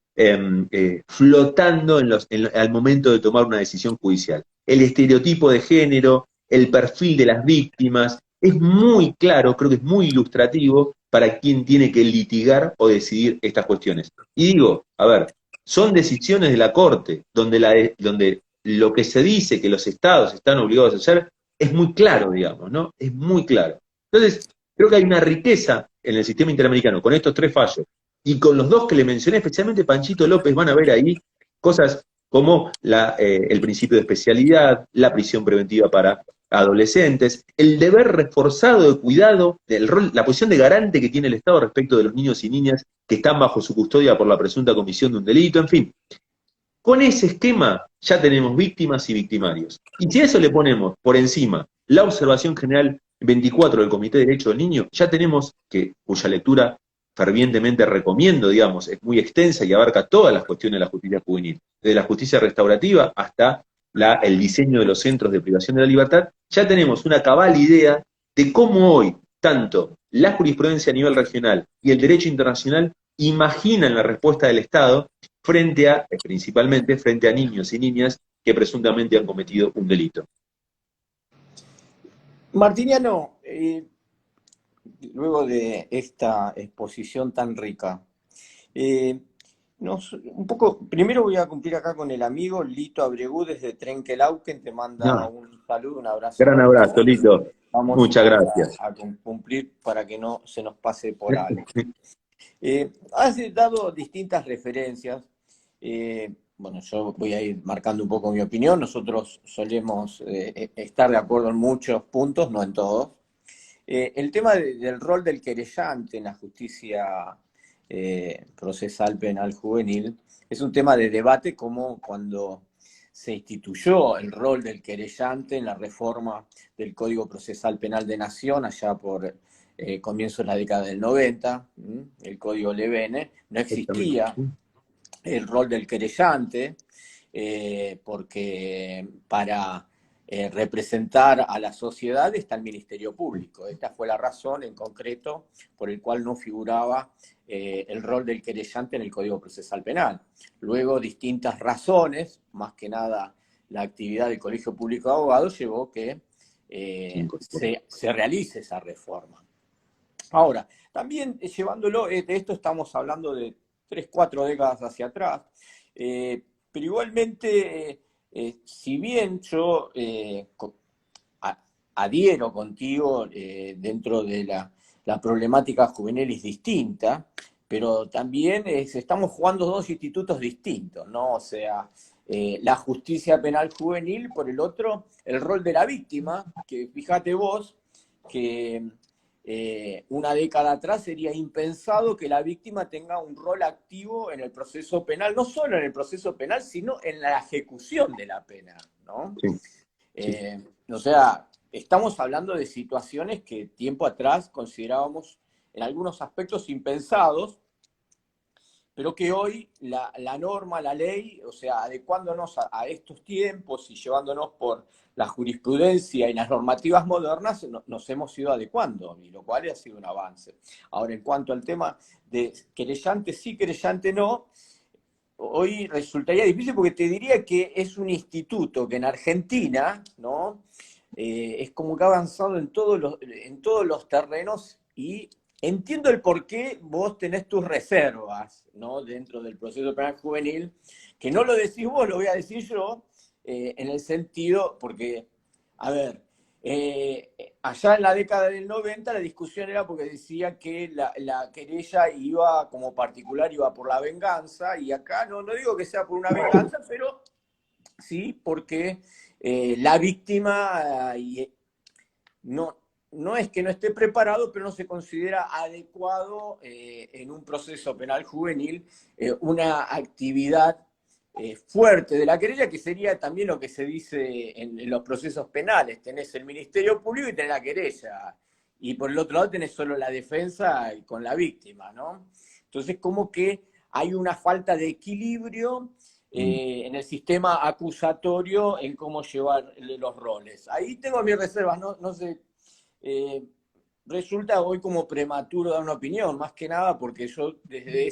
flotando al momento de tomar una decisión judicial. El estereotipo de género, el perfil de las víctimas, es muy claro, creo que es muy ilustrativo para quien tiene que litigar o decidir estas cuestiones. Y digo, a ver, son decisiones de la Corte, donde lo que se dice que los estados están obligados a hacer es muy claro, digamos, ¿no? Es muy claro. Entonces, creo que hay una riqueza en el sistema interamericano con estos 3 fallos y con los 2 que le mencioné, especialmente Panchito López, van a ver ahí cosas como el principio de especialidad, la prisión preventiva para adolescentes, el deber reforzado de cuidado, la posición de garante que tiene el Estado respecto de los niños y niñas que están bajo su custodia por la presunta comisión de un delito, en fin. Con ese esquema ya tenemos víctimas y victimarios. Y si a eso le ponemos por encima la observación general 24 del Comité de Derechos del Niño, ya tenemos cuya lectura fervientemente recomiendo, digamos, es muy extensa y abarca todas las cuestiones de la justicia juvenil, desde la justicia restaurativa hasta el diseño de los centros de privación de la libertad, ya tenemos una cabal idea de cómo hoy tanto la jurisprudencia a nivel regional y el derecho internacional imaginan la respuesta del Estado principalmente frente a niños y niñas que presuntamente han cometido un delito. Martiniano, luego de esta exposición tan rica, un poco, primero voy a cumplir acá con el amigo Lito Abregú desde Trenquelauquen, te manda un saludo, un abrazo. Gran abrazo, Lito. Muchas gracias. A cumplir para que no se nos pase por algo. Has dado distintas referencias. Bueno, yo voy a ir marcando un poco mi opinión. Nosotros solemos estar de acuerdo en muchos puntos, no en todos. El tema del rol del querellante en la justicia procesal penal juvenil es un tema de debate, como cuando se instituyó el rol del querellante en la reforma del Código Procesal Penal de Nación allá por comienzo de la década del 90, el Código Levene, no existía el rol del querellante, porque para representar a la sociedad está el Ministerio Público. Esta fue la razón en concreto por el cual no figuraba el rol del querellante en el Código Procesal Penal. Luego, distintas razones, más que nada la actividad del Colegio Público de Abogados, llevó que se realice esa reforma. Ahora, también llevándolo, de esto estamos hablando de 3, 4 décadas hacia atrás, pero igualmente, si bien yo adhiero contigo dentro de la problemática juvenil es distinta, pero también estamos jugando 2 institutos distintos, ¿no? O sea, la justicia penal juvenil, por el otro, el rol de la víctima, que fíjate vos que una década atrás sería impensado que la víctima tenga un rol activo en el proceso penal, no solo en el proceso penal, sino en la ejecución de la pena, ¿no? Sí. O sea, estamos hablando de situaciones que tiempo atrás considerábamos en algunos aspectos impensados, pero que hoy la norma, la ley, o sea, adecuándonos a estos tiempos y llevándonos por la jurisprudencia y las normativas modernas, nos hemos ido adecuando, y lo cual ha sido un avance. Ahora, en cuanto al tema de querellante sí, querellante no, hoy resultaría difícil porque te diría que es un instituto que en Argentina, ¿no? Es como que ha avanzado en todos los terrenos y entiendo el por qué vos tenés tus reservas, ¿no? Dentro del proceso penal juvenil, que no lo decís vos, lo voy a decir yo, en el sentido, porque, a ver, allá en la década del 90 la discusión era porque decía que la querella iba como particular, iba por la venganza, y acá no digo que sea por una venganza, pero sí porque la víctima no, no es que no esté preparado, pero no se considera adecuado en un proceso penal juvenil una actividad fuerte de la querella, que sería también lo que se dice en los procesos penales. Tenés el Ministerio Público y tenés la querella. Y por el otro lado tenés solo la defensa con la víctima, ¿no? Entonces, como que hay una falta de equilibrio en el sistema acusatorio en cómo llevar los roles. Ahí tengo mis reservas, no sé. eh, Resulta hoy como prematuro dar una opinión, más que nada porque yo desde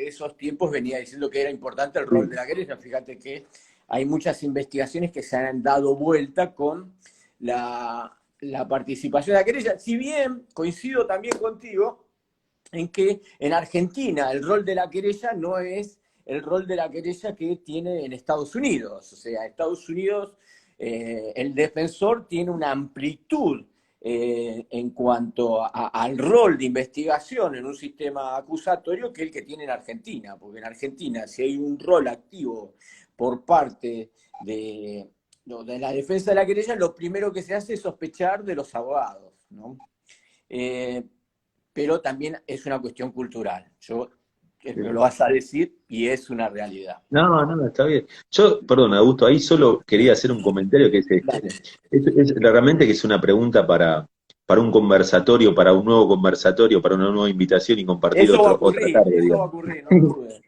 esos tiempos venía diciendo que era importante el rol de la querella. Fíjate que hay muchas investigaciones que se han dado vuelta con la participación de la querella. Si bien coincido también contigo en que en Argentina el rol de la querella no es el rol de la querella que tiene en Estados Unidos. O sea, Estados Unidos, el defensor tiene una amplitud en cuanto al rol de investigación en un sistema acusatorio que el que tiene en Argentina, porque en Argentina si hay un rol activo por parte de la defensa de la querella, lo primero que se hace es sospechar de los abogados, ¿no? Eh, pero también es una cuestión cultural. Me lo vas a decir y es una realidad. No, está bien. Yo, perdón, Augusto, ahí solo quería hacer un comentario que es este. Dale. Realmente que es una pregunta para un conversatorio, para un nuevo conversatorio, para una nueva invitación y compartir otra tarde, Eso va a digamos. ocurrir, no dudes.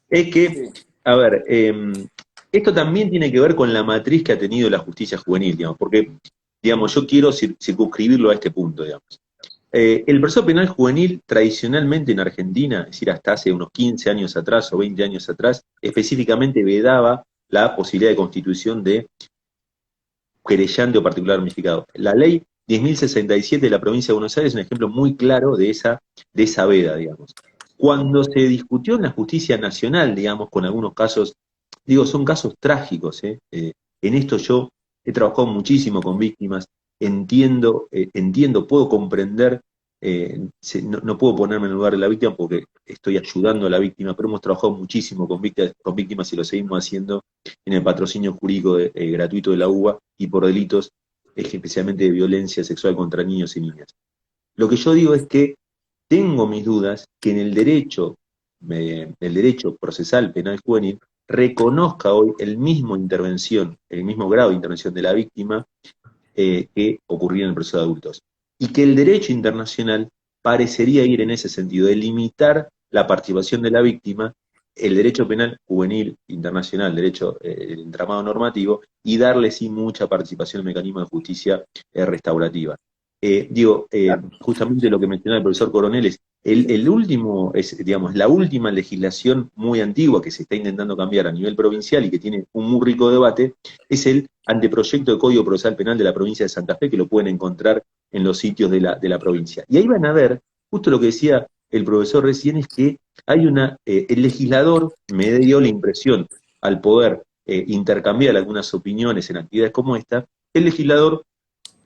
Es que, Sí. a ver, esto también tiene que ver con la matriz que ha tenido la justicia juvenil, digamos, porque, digamos, yo quiero circunscribirlo a este punto, digamos. El proceso penal juvenil tradicionalmente en Argentina, es decir, hasta hace unos 15 años atrás o 20 años atrás, específicamente vedaba la posibilidad de constitución de querellante o particular ramificado. La ley 10.067 de la provincia de Buenos Aires es un ejemplo muy claro de esa veda, digamos. Cuando se discutió en la justicia nacional, digamos, con algunos casos, digo, son casos trágicos, ¿eh? En esto yo he trabajado muchísimo con víctimas, entiendo, puedo comprender, no puedo ponerme en el lugar de la víctima porque estoy ayudando a la víctima, pero hemos trabajado muchísimo con víctimas y lo seguimos haciendo en el patrocinio jurídico gratuito de la UBA y por delitos especialmente de violencia sexual contra niños y niñas. Lo que yo digo es que tengo mis dudas que en el derecho procesal penal juvenil reconozca hoy el mismo grado de intervención de la víctima que ocurría en el proceso de adultos. Y que el derecho internacional parecería ir en ese sentido, de limitar la participación de la víctima, el derecho penal juvenil internacional, el entramado normativo, y darle sí mucha participación en mecanismos de justicia restaurativa. Justamente lo que mencionaba el profesor Coronel es el último, digamos, la última legislación muy antigua que se está intentando cambiar a nivel provincial y que tiene un muy rico debate, es el anteproyecto de Código Procesal Penal de la provincia de Santa Fe, que lo pueden encontrar en los sitios de la provincia. Y ahí van a ver, justo lo que decía el profesor recién, es que hay el legislador me dio la impresión, al poder intercambiar algunas opiniones en actividades como esta, el legislador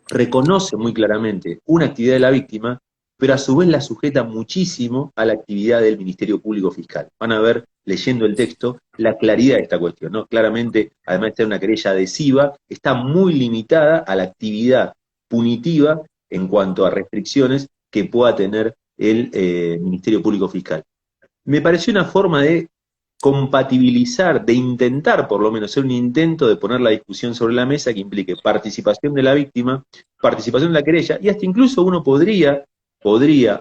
reconoce muy claramente una actividad de la víctima, pero a su vez la sujeta muchísimo a la actividad del Ministerio Público Fiscal. Van a ver, leyendo el texto, la claridad de esta cuestión, ¿no? Claramente, además de ser una querella adhesiva, está muy limitada a la actividad punitiva en cuanto a restricciones que pueda tener el Ministerio Público Fiscal. Me pareció una forma de compatibilizar, de intentar por lo menos, hacer un intento de poner la discusión sobre la mesa que implique participación de la víctima, participación de la querella, y hasta incluso uno podría,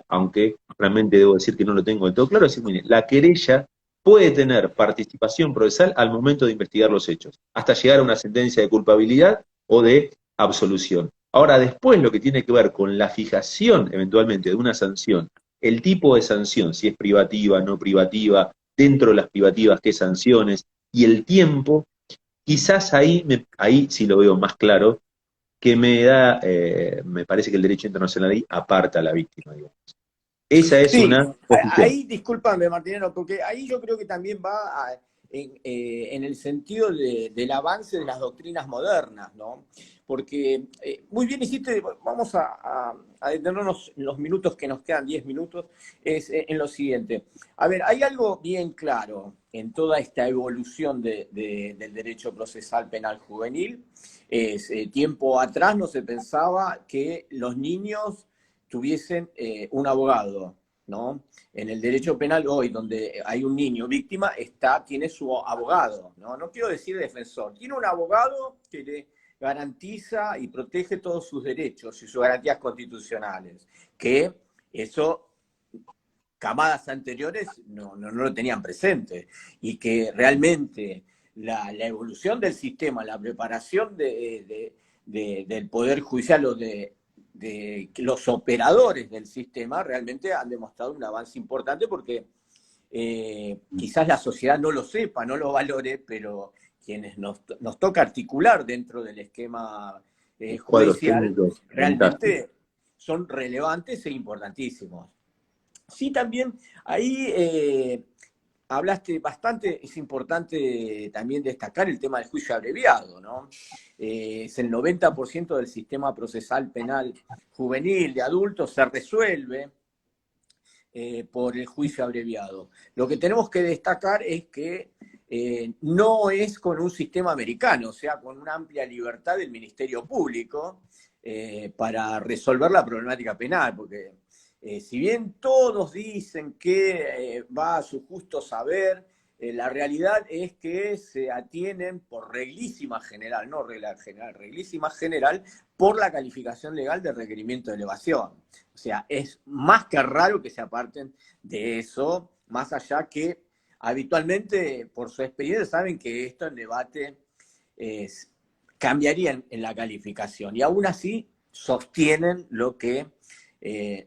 aunque realmente debo decir que no lo tengo del todo claro, decir, mire, la querella puede tener participación procesal al momento de investigar los hechos, hasta llegar a una sentencia de culpabilidad o de absolución. Ahora, después lo que tiene que ver con la fijación eventualmente de una sanción, el tipo de sanción, si es privativa, no privativa, dentro de las privativas qué sanciones, y el tiempo, quizás ahí sí lo veo más claro, que me parece que el derecho internacional ahí aparta a la víctima, digamos. Esa es Sí, una posición. ahí discúlpame, Martinero, porque ahí yo creo que también va en el sentido del avance de las doctrinas modernas, ¿no? Porque muy bien hiciste, vamos a detenernos en los minutos que nos quedan, 10 minutos, es en lo siguiente. A ver, hay algo bien claro en toda esta evolución del derecho procesal penal juvenil. Tiempo atrás no se pensaba que los niños tuviesen un abogado, ¿no? En el derecho penal hoy, donde hay un niño víctima, tiene su abogado, ¿no? No quiero decir defensor, tiene un abogado que le garantiza y protege todos sus derechos y sus garantías constitucionales, que eso camadas anteriores no lo tenían presente, y que realmente la evolución del sistema, la preparación del Poder Judicial o de los operadores del sistema realmente han demostrado un avance importante porque quizás la sociedad no lo sepa, no lo valore, pero quienes nos toca articular dentro del esquema Cuadros judicial técnicos fantásticos. realmente son relevantes e importantísimos. Sí, también ahí hablaste bastante, es importante también destacar el tema del juicio abreviado, ¿no? Es el 90% del sistema procesal penal juvenil de adultos se resuelve por el juicio abreviado. Lo que tenemos que destacar es que no es con un sistema americano, o sea, con una amplia libertad del Ministerio Público para resolver la problemática penal, porque si bien todos dicen que va a su justo saber, la realidad es que se atienen por reglísima general, no regla general, reglísima general, por la calificación legal de requerimiento de elevación. O sea, es más que raro que se aparten de eso, más allá que habitualmente, por su experiencia, saben que esto en debate cambiaría en la calificación. Y aún así sostienen lo que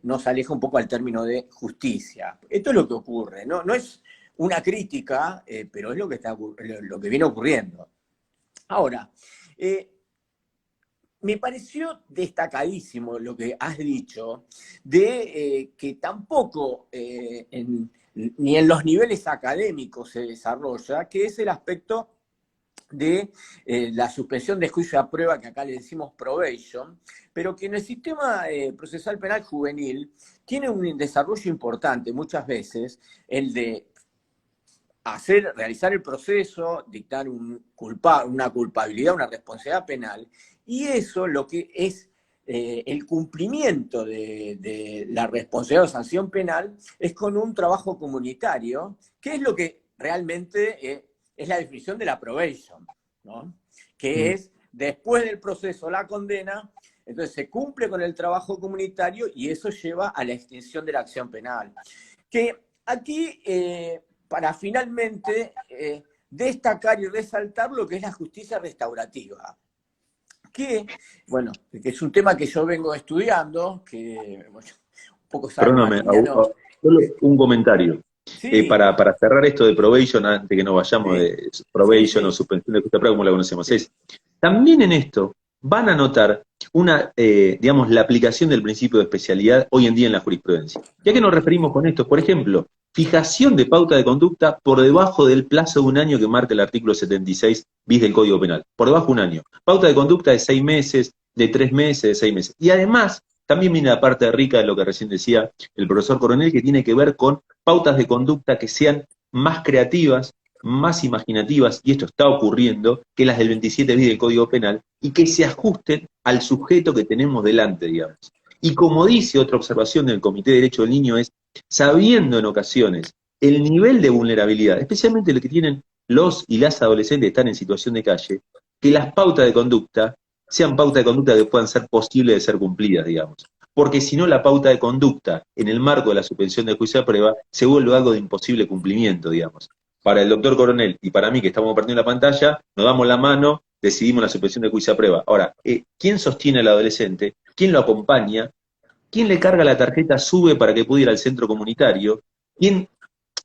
nos aleja un poco al término de justicia. Esto es lo que ocurre, no es una crítica, pero es lo que viene ocurriendo. Ahora, me pareció destacadísimo lo que has dicho de que tampoco ni en los niveles académicos se desarrolla, que es el aspecto de la suspensión de juicio a prueba, que acá le decimos probation, pero que en el sistema procesal penal juvenil tiene un desarrollo importante muchas veces, el de realizar el proceso, dictar una culpabilidad, una responsabilidad penal, y eso lo que es el cumplimiento de la responsabilidad o sanción penal es con un trabajo comunitario, que es lo que realmente es la definición de la probation, ¿no? Que es después del proceso la condena, entonces se cumple con el trabajo comunitario y eso lleva a la extinción de la acción penal. Que aquí, para finalmente destacar y resaltar lo que es la justicia restaurativa, que, bueno, que es un tema que yo vengo estudiando, que, bueno, un poco sabe Perdóname, Martiniano. solo un comentario. Sí, Para cerrar esto de probation, antes que no vayamos sí, de sí, probation o sí, suspensión de justa prueba, como la conocemos, sí. es también en esto van a notar digamos, la aplicación del principio de especialidad hoy en día en la jurisprudencia. ¿Y a qué nos referimos con esto? Por ejemplo, fijación de pauta de conducta por debajo del plazo de un año que marca el artículo 76 bis del Código Penal. Por debajo de un año. Pauta de conducta de 6 meses, de 3 meses, de 6 meses. Y además, también viene la parte rica de lo que recién decía el profesor Coronel, que tiene que ver con pautas de conducta que sean más creativas, más imaginativas, y esto está ocurriendo, que las del 27 bis del Código Penal, y que se ajusten al sujeto que tenemos delante, digamos. Y como dice otra observación del Comité de Derecho del Niño, es sabiendo en ocasiones el nivel de vulnerabilidad, especialmente lo que tienen los y las adolescentes que están en situación de calle, que las pautas de conducta sean pautas de conducta que puedan ser posibles de ser cumplidas, digamos. Porque si no, la pauta de conducta en el marco de la suspensión de juicio de prueba se vuelve algo de imposible cumplimiento, digamos. Para el doctor Coronel y para mí, que estamos compartiendo la pantalla, nos damos la mano, decidimos la suspensión de juicio a prueba. Ahora, ¿quién sostiene al adolescente? ¿Quién lo acompaña? ¿Quién le carga la tarjeta SUBE para que pueda ir al centro comunitario? ¿Quién,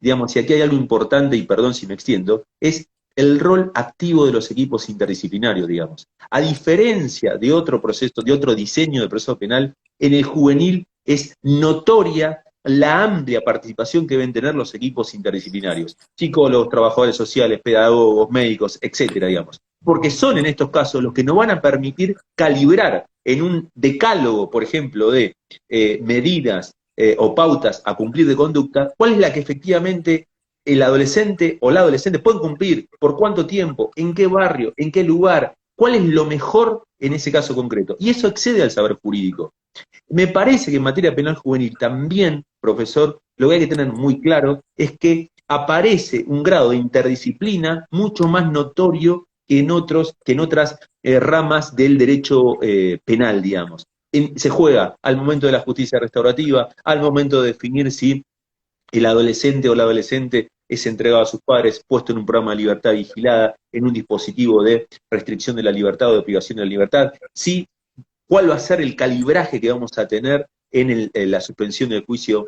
digamos, si aquí hay algo importante, y perdón si me extiendo, es el rol activo de los equipos interdisciplinarios, digamos. A diferencia de otro proceso, de otro diseño de proceso penal, en el juvenil es notoria la amplia participación que deben tener los equipos interdisciplinarios, psicólogos, trabajadores sociales, pedagogos, médicos, etcétera, digamos. Porque son en estos casos los que nos van a permitir calibrar en un decálogo, por ejemplo, de medidas o pautas a cumplir de conducta, cuál es la que efectivamente el adolescente o la adolescente pueden cumplir, por cuánto tiempo, en qué barrio, en qué lugar, cuál es lo mejor en ese caso concreto. Y eso excede al saber jurídico. Me parece que en materia penal juvenil también, profesor, lo que hay que tener muy claro es que aparece un grado de interdisciplina mucho más notorio que en otras ramas del derecho penal, digamos. Se juega al momento de la justicia restaurativa, al momento de definir si el adolescente o la adolescente es entregado a sus padres, puesto en un programa de libertad vigilada, en un dispositivo de restricción de la libertad o de privación de la libertad, si cuál va a ser el calibraje que vamos a tener en la suspensión del juicio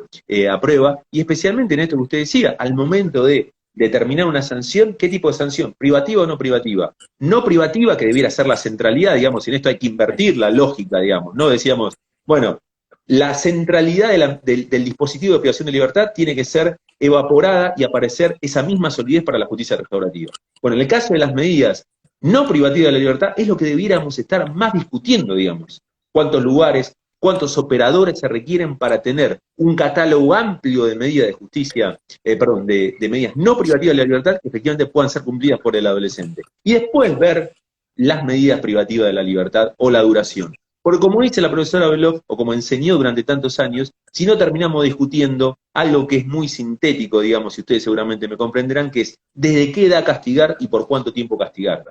a prueba, y especialmente en esto que usted decía, al momento de determinar una sanción, ¿qué tipo de sanción? ¿Privativa o no privativa? No privativa, que debiera ser la centralidad, digamos, en esto hay que invertir la lógica, digamos, ¿no? Decíamos, bueno, la centralidad del dispositivo de privación de libertad tiene que ser evaporada y aparecer esa misma solidez para la justicia restaurativa. Bueno, en el caso de las medidas no privativas de la libertad, es lo que debiéramos estar más discutiendo, digamos. ¿Cuántos lugares, cuántos operadores se requieren para tener un catálogo amplio de medidas de justicia, de medidas no privativas de la libertad que efectivamente puedan ser cumplidas por el adolescente? Y después ver las medidas privativas de la libertad o la duración. Porque como dice la profesora Beloff, o como enseñó durante tantos años, si no terminamos discutiendo algo que es muy sintético, digamos, y ustedes seguramente me comprenderán, que es desde qué edad castigar y por cuánto tiempo castigar.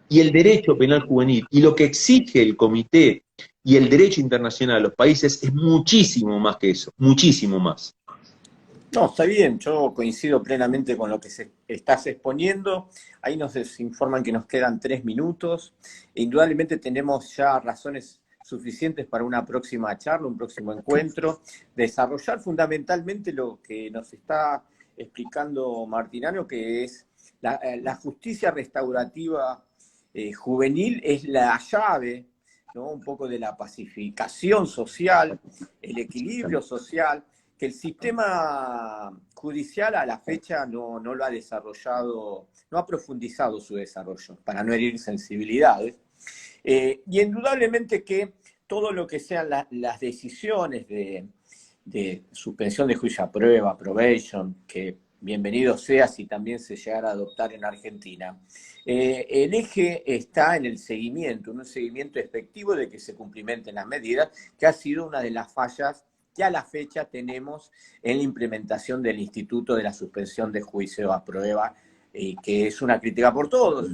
Y el derecho penal juvenil, y lo que exige el comité y el derecho internacional a los países es muchísimo más que eso, muchísimo más. No, está bien, yo coincido plenamente con lo que estás exponiendo. Ahí nos informan que nos quedan 3 minutos. Indudablemente tenemos ya razones suficientes para una próxima charla, un próximo encuentro. Desarrollar fundamentalmente lo que nos está explicando Martinano, que es la justicia restaurativa juvenil es la llave, ¿no? Un poco de la pacificación social, el equilibrio social, que el sistema judicial a la fecha no lo ha desarrollado, no ha profundizado su desarrollo, para no herir sensibilidades. Y indudablemente que todo lo que sean las decisiones de suspensión de juicio a prueba, probation, que bienvenido sea si también se llegara a adoptar en Argentina, el eje está en el seguimiento, un seguimiento efectivo de que se cumplimenten las medidas, que ha sido una de las fallas que a la fecha tenemos en la implementación del Instituto de la Suspensión de Juicio a Prueba, que es una crítica por todos,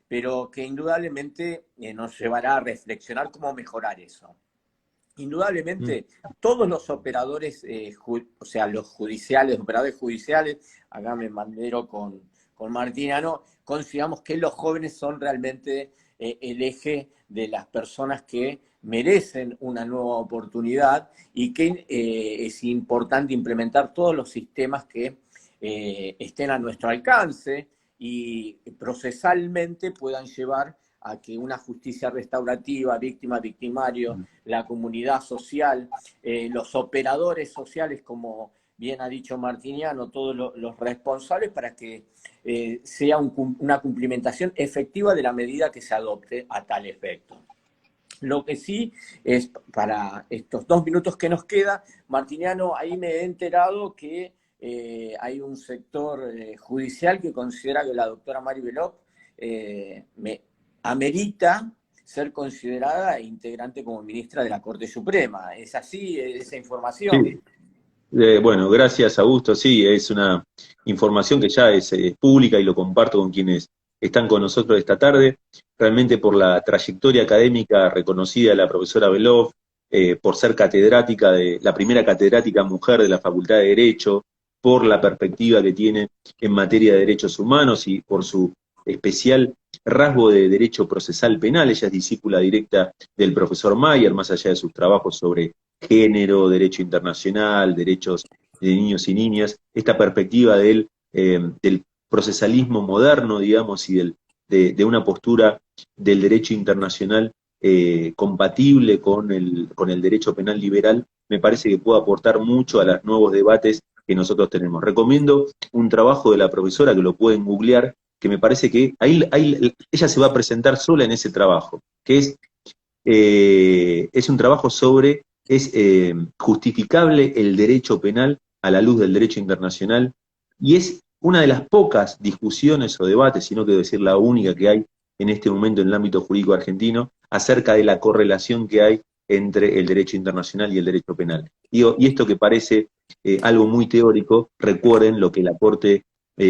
pero que indudablemente nos llevará a reflexionar cómo mejorar eso. Indudablemente, todos los operadores, o sea, los judiciales, operadores judiciales, acá me bandero con Martinano, consideramos que los jóvenes son realmente el eje de las personas que merecen una nueva oportunidad y que es importante implementar todos los sistemas que estén a nuestro alcance y procesalmente puedan llevar a que una justicia restaurativa, víctima, victimario, la comunidad social, los operadores sociales, como bien ha dicho Martiniano, todos los responsables para que sea una cumplimentación efectiva de la medida que se adopte a tal efecto. Lo que sí es, para estos 2 minutos que nos queda, Martiniano, ahí me he enterado que hay un sector judicial que considera que la doctora Mari Beloff amerita ser considerada integrante como ministra de la Corte Suprema. ¿Es así esa información? Sí. Bueno, gracias Augusto, sí, es una información que ya es pública y lo comparto con quienes están con nosotros esta tarde, realmente por la trayectoria académica reconocida de la profesora Beloff, por ser catedrática la primera catedrática mujer de la Facultad de Derecho, por la perspectiva que tiene en materia de derechos humanos y por su especial rasgo de derecho procesal penal. Ella es discípula directa del profesor Mayer, más allá de sus trabajos sobre género, derecho internacional, derechos de niños y niñas, esta perspectiva del procesalismo moderno, digamos, y de una postura del derecho internacional compatible con el derecho penal liberal, me parece que puede aportar mucho a los nuevos debates que nosotros tenemos. Recomiendo un trabajo de la profesora que lo pueden googlear, que me parece que ella se va a presentar sola en ese trabajo, que es un trabajo sobre, es justificable el derecho penal a la luz del derecho internacional, y es una de las pocas discusiones o debates, si no quiero decir la única que hay en este momento en el ámbito jurídico argentino, acerca de la correlación que hay entre el derecho internacional y el derecho penal. Y esto que parece algo muy teórico, recuerden lo que la Corte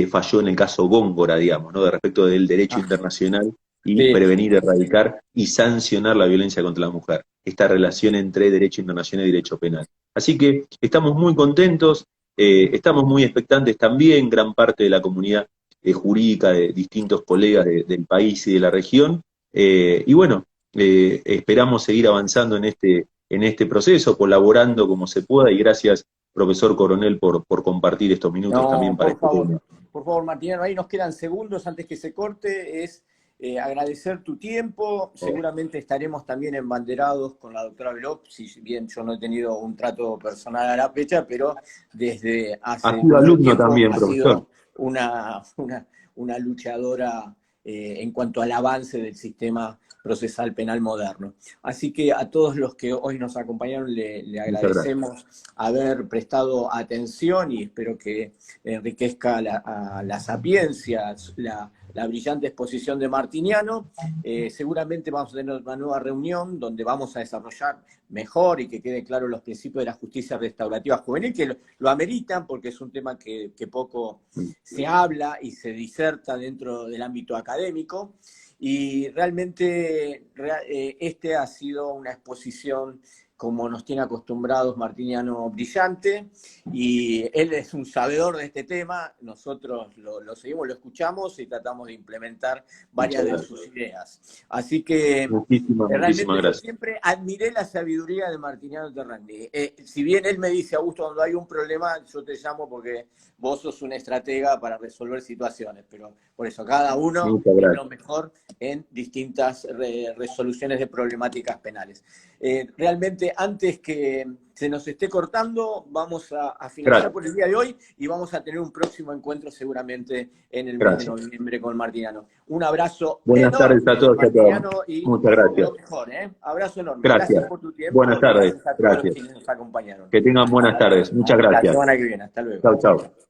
falló en el caso Góngora, digamos, ¿no? De respecto del derecho internacional y Sí. prevenir, erradicar y sancionar la violencia contra la mujer. Esta relación entre derecho internacional y derecho penal. Así que estamos muy contentos, estamos muy expectantes también, gran parte de la comunidad jurídica, de distintos colegas del país y de la región, y bueno, esperamos seguir avanzando en este proceso, colaborando como se pueda, y gracias, profesor Coronel, por compartir estos minutos también No, para este tema. por favor, Martiniano, ahí nos quedan segundos antes que se corte, es agradecer tu tiempo, seguramente estaremos también embanderados con la doctora Belop, si bien yo no he tenido un trato personal a la fecha, pero desde Ha hace sido mucho alumno tiempo también, ha profesor. sido una luchadora en cuanto al avance del sistema procesal penal moderno. Así que a todos los que hoy nos acompañaron le Muchas gracias. agradecemos haber prestado atención y espero que enriquezca a la sapiencia, la brillante exposición de Martiniano. Seguramente vamos a tener una nueva reunión donde vamos a desarrollar mejor y que quede claro los principios de la justicia restaurativa juvenil, que lo ameritan porque es un tema que poco se habla y se diserta dentro del ámbito académico. Y realmente este ha sido una exposición como nos tiene acostumbrados Martiniano brillante, y él es un sabedor de este tema, nosotros lo seguimos, lo escuchamos y tratamos de implementar varias de sus ideas. Así que Muchísimas realmente yo gracias. siempre admiré la sabiduría de Martiniano Terrandi. Si bien él me dice, Augusto, cuando hay un problema, yo te llamo porque vos sos un estratega para resolver situaciones, pero por eso cada uno Muchas es gracias. lo mejor en distintas resoluciones de problemáticas penales. Realmente, antes que se nos esté cortando, vamos a finalizar Gracias. por el día de hoy y vamos a tener un próximo encuentro seguramente en el mes de Gracias. noviembre con Martiniano. Un abrazo Buenas tardes a enorme, todos y a todas. Martiniano, y Muchas gracias. lo mejor, ¿eh? Abrazo enorme. Gracias Gracias. por tu Buenas tiempo y tardes. gracias a todos los Gracias. que nos acompañaron. Que tengan Hasta buenas tardes. Muchas la gracias. semana que viene. Hasta luego. Chau, Chau, chau. chau.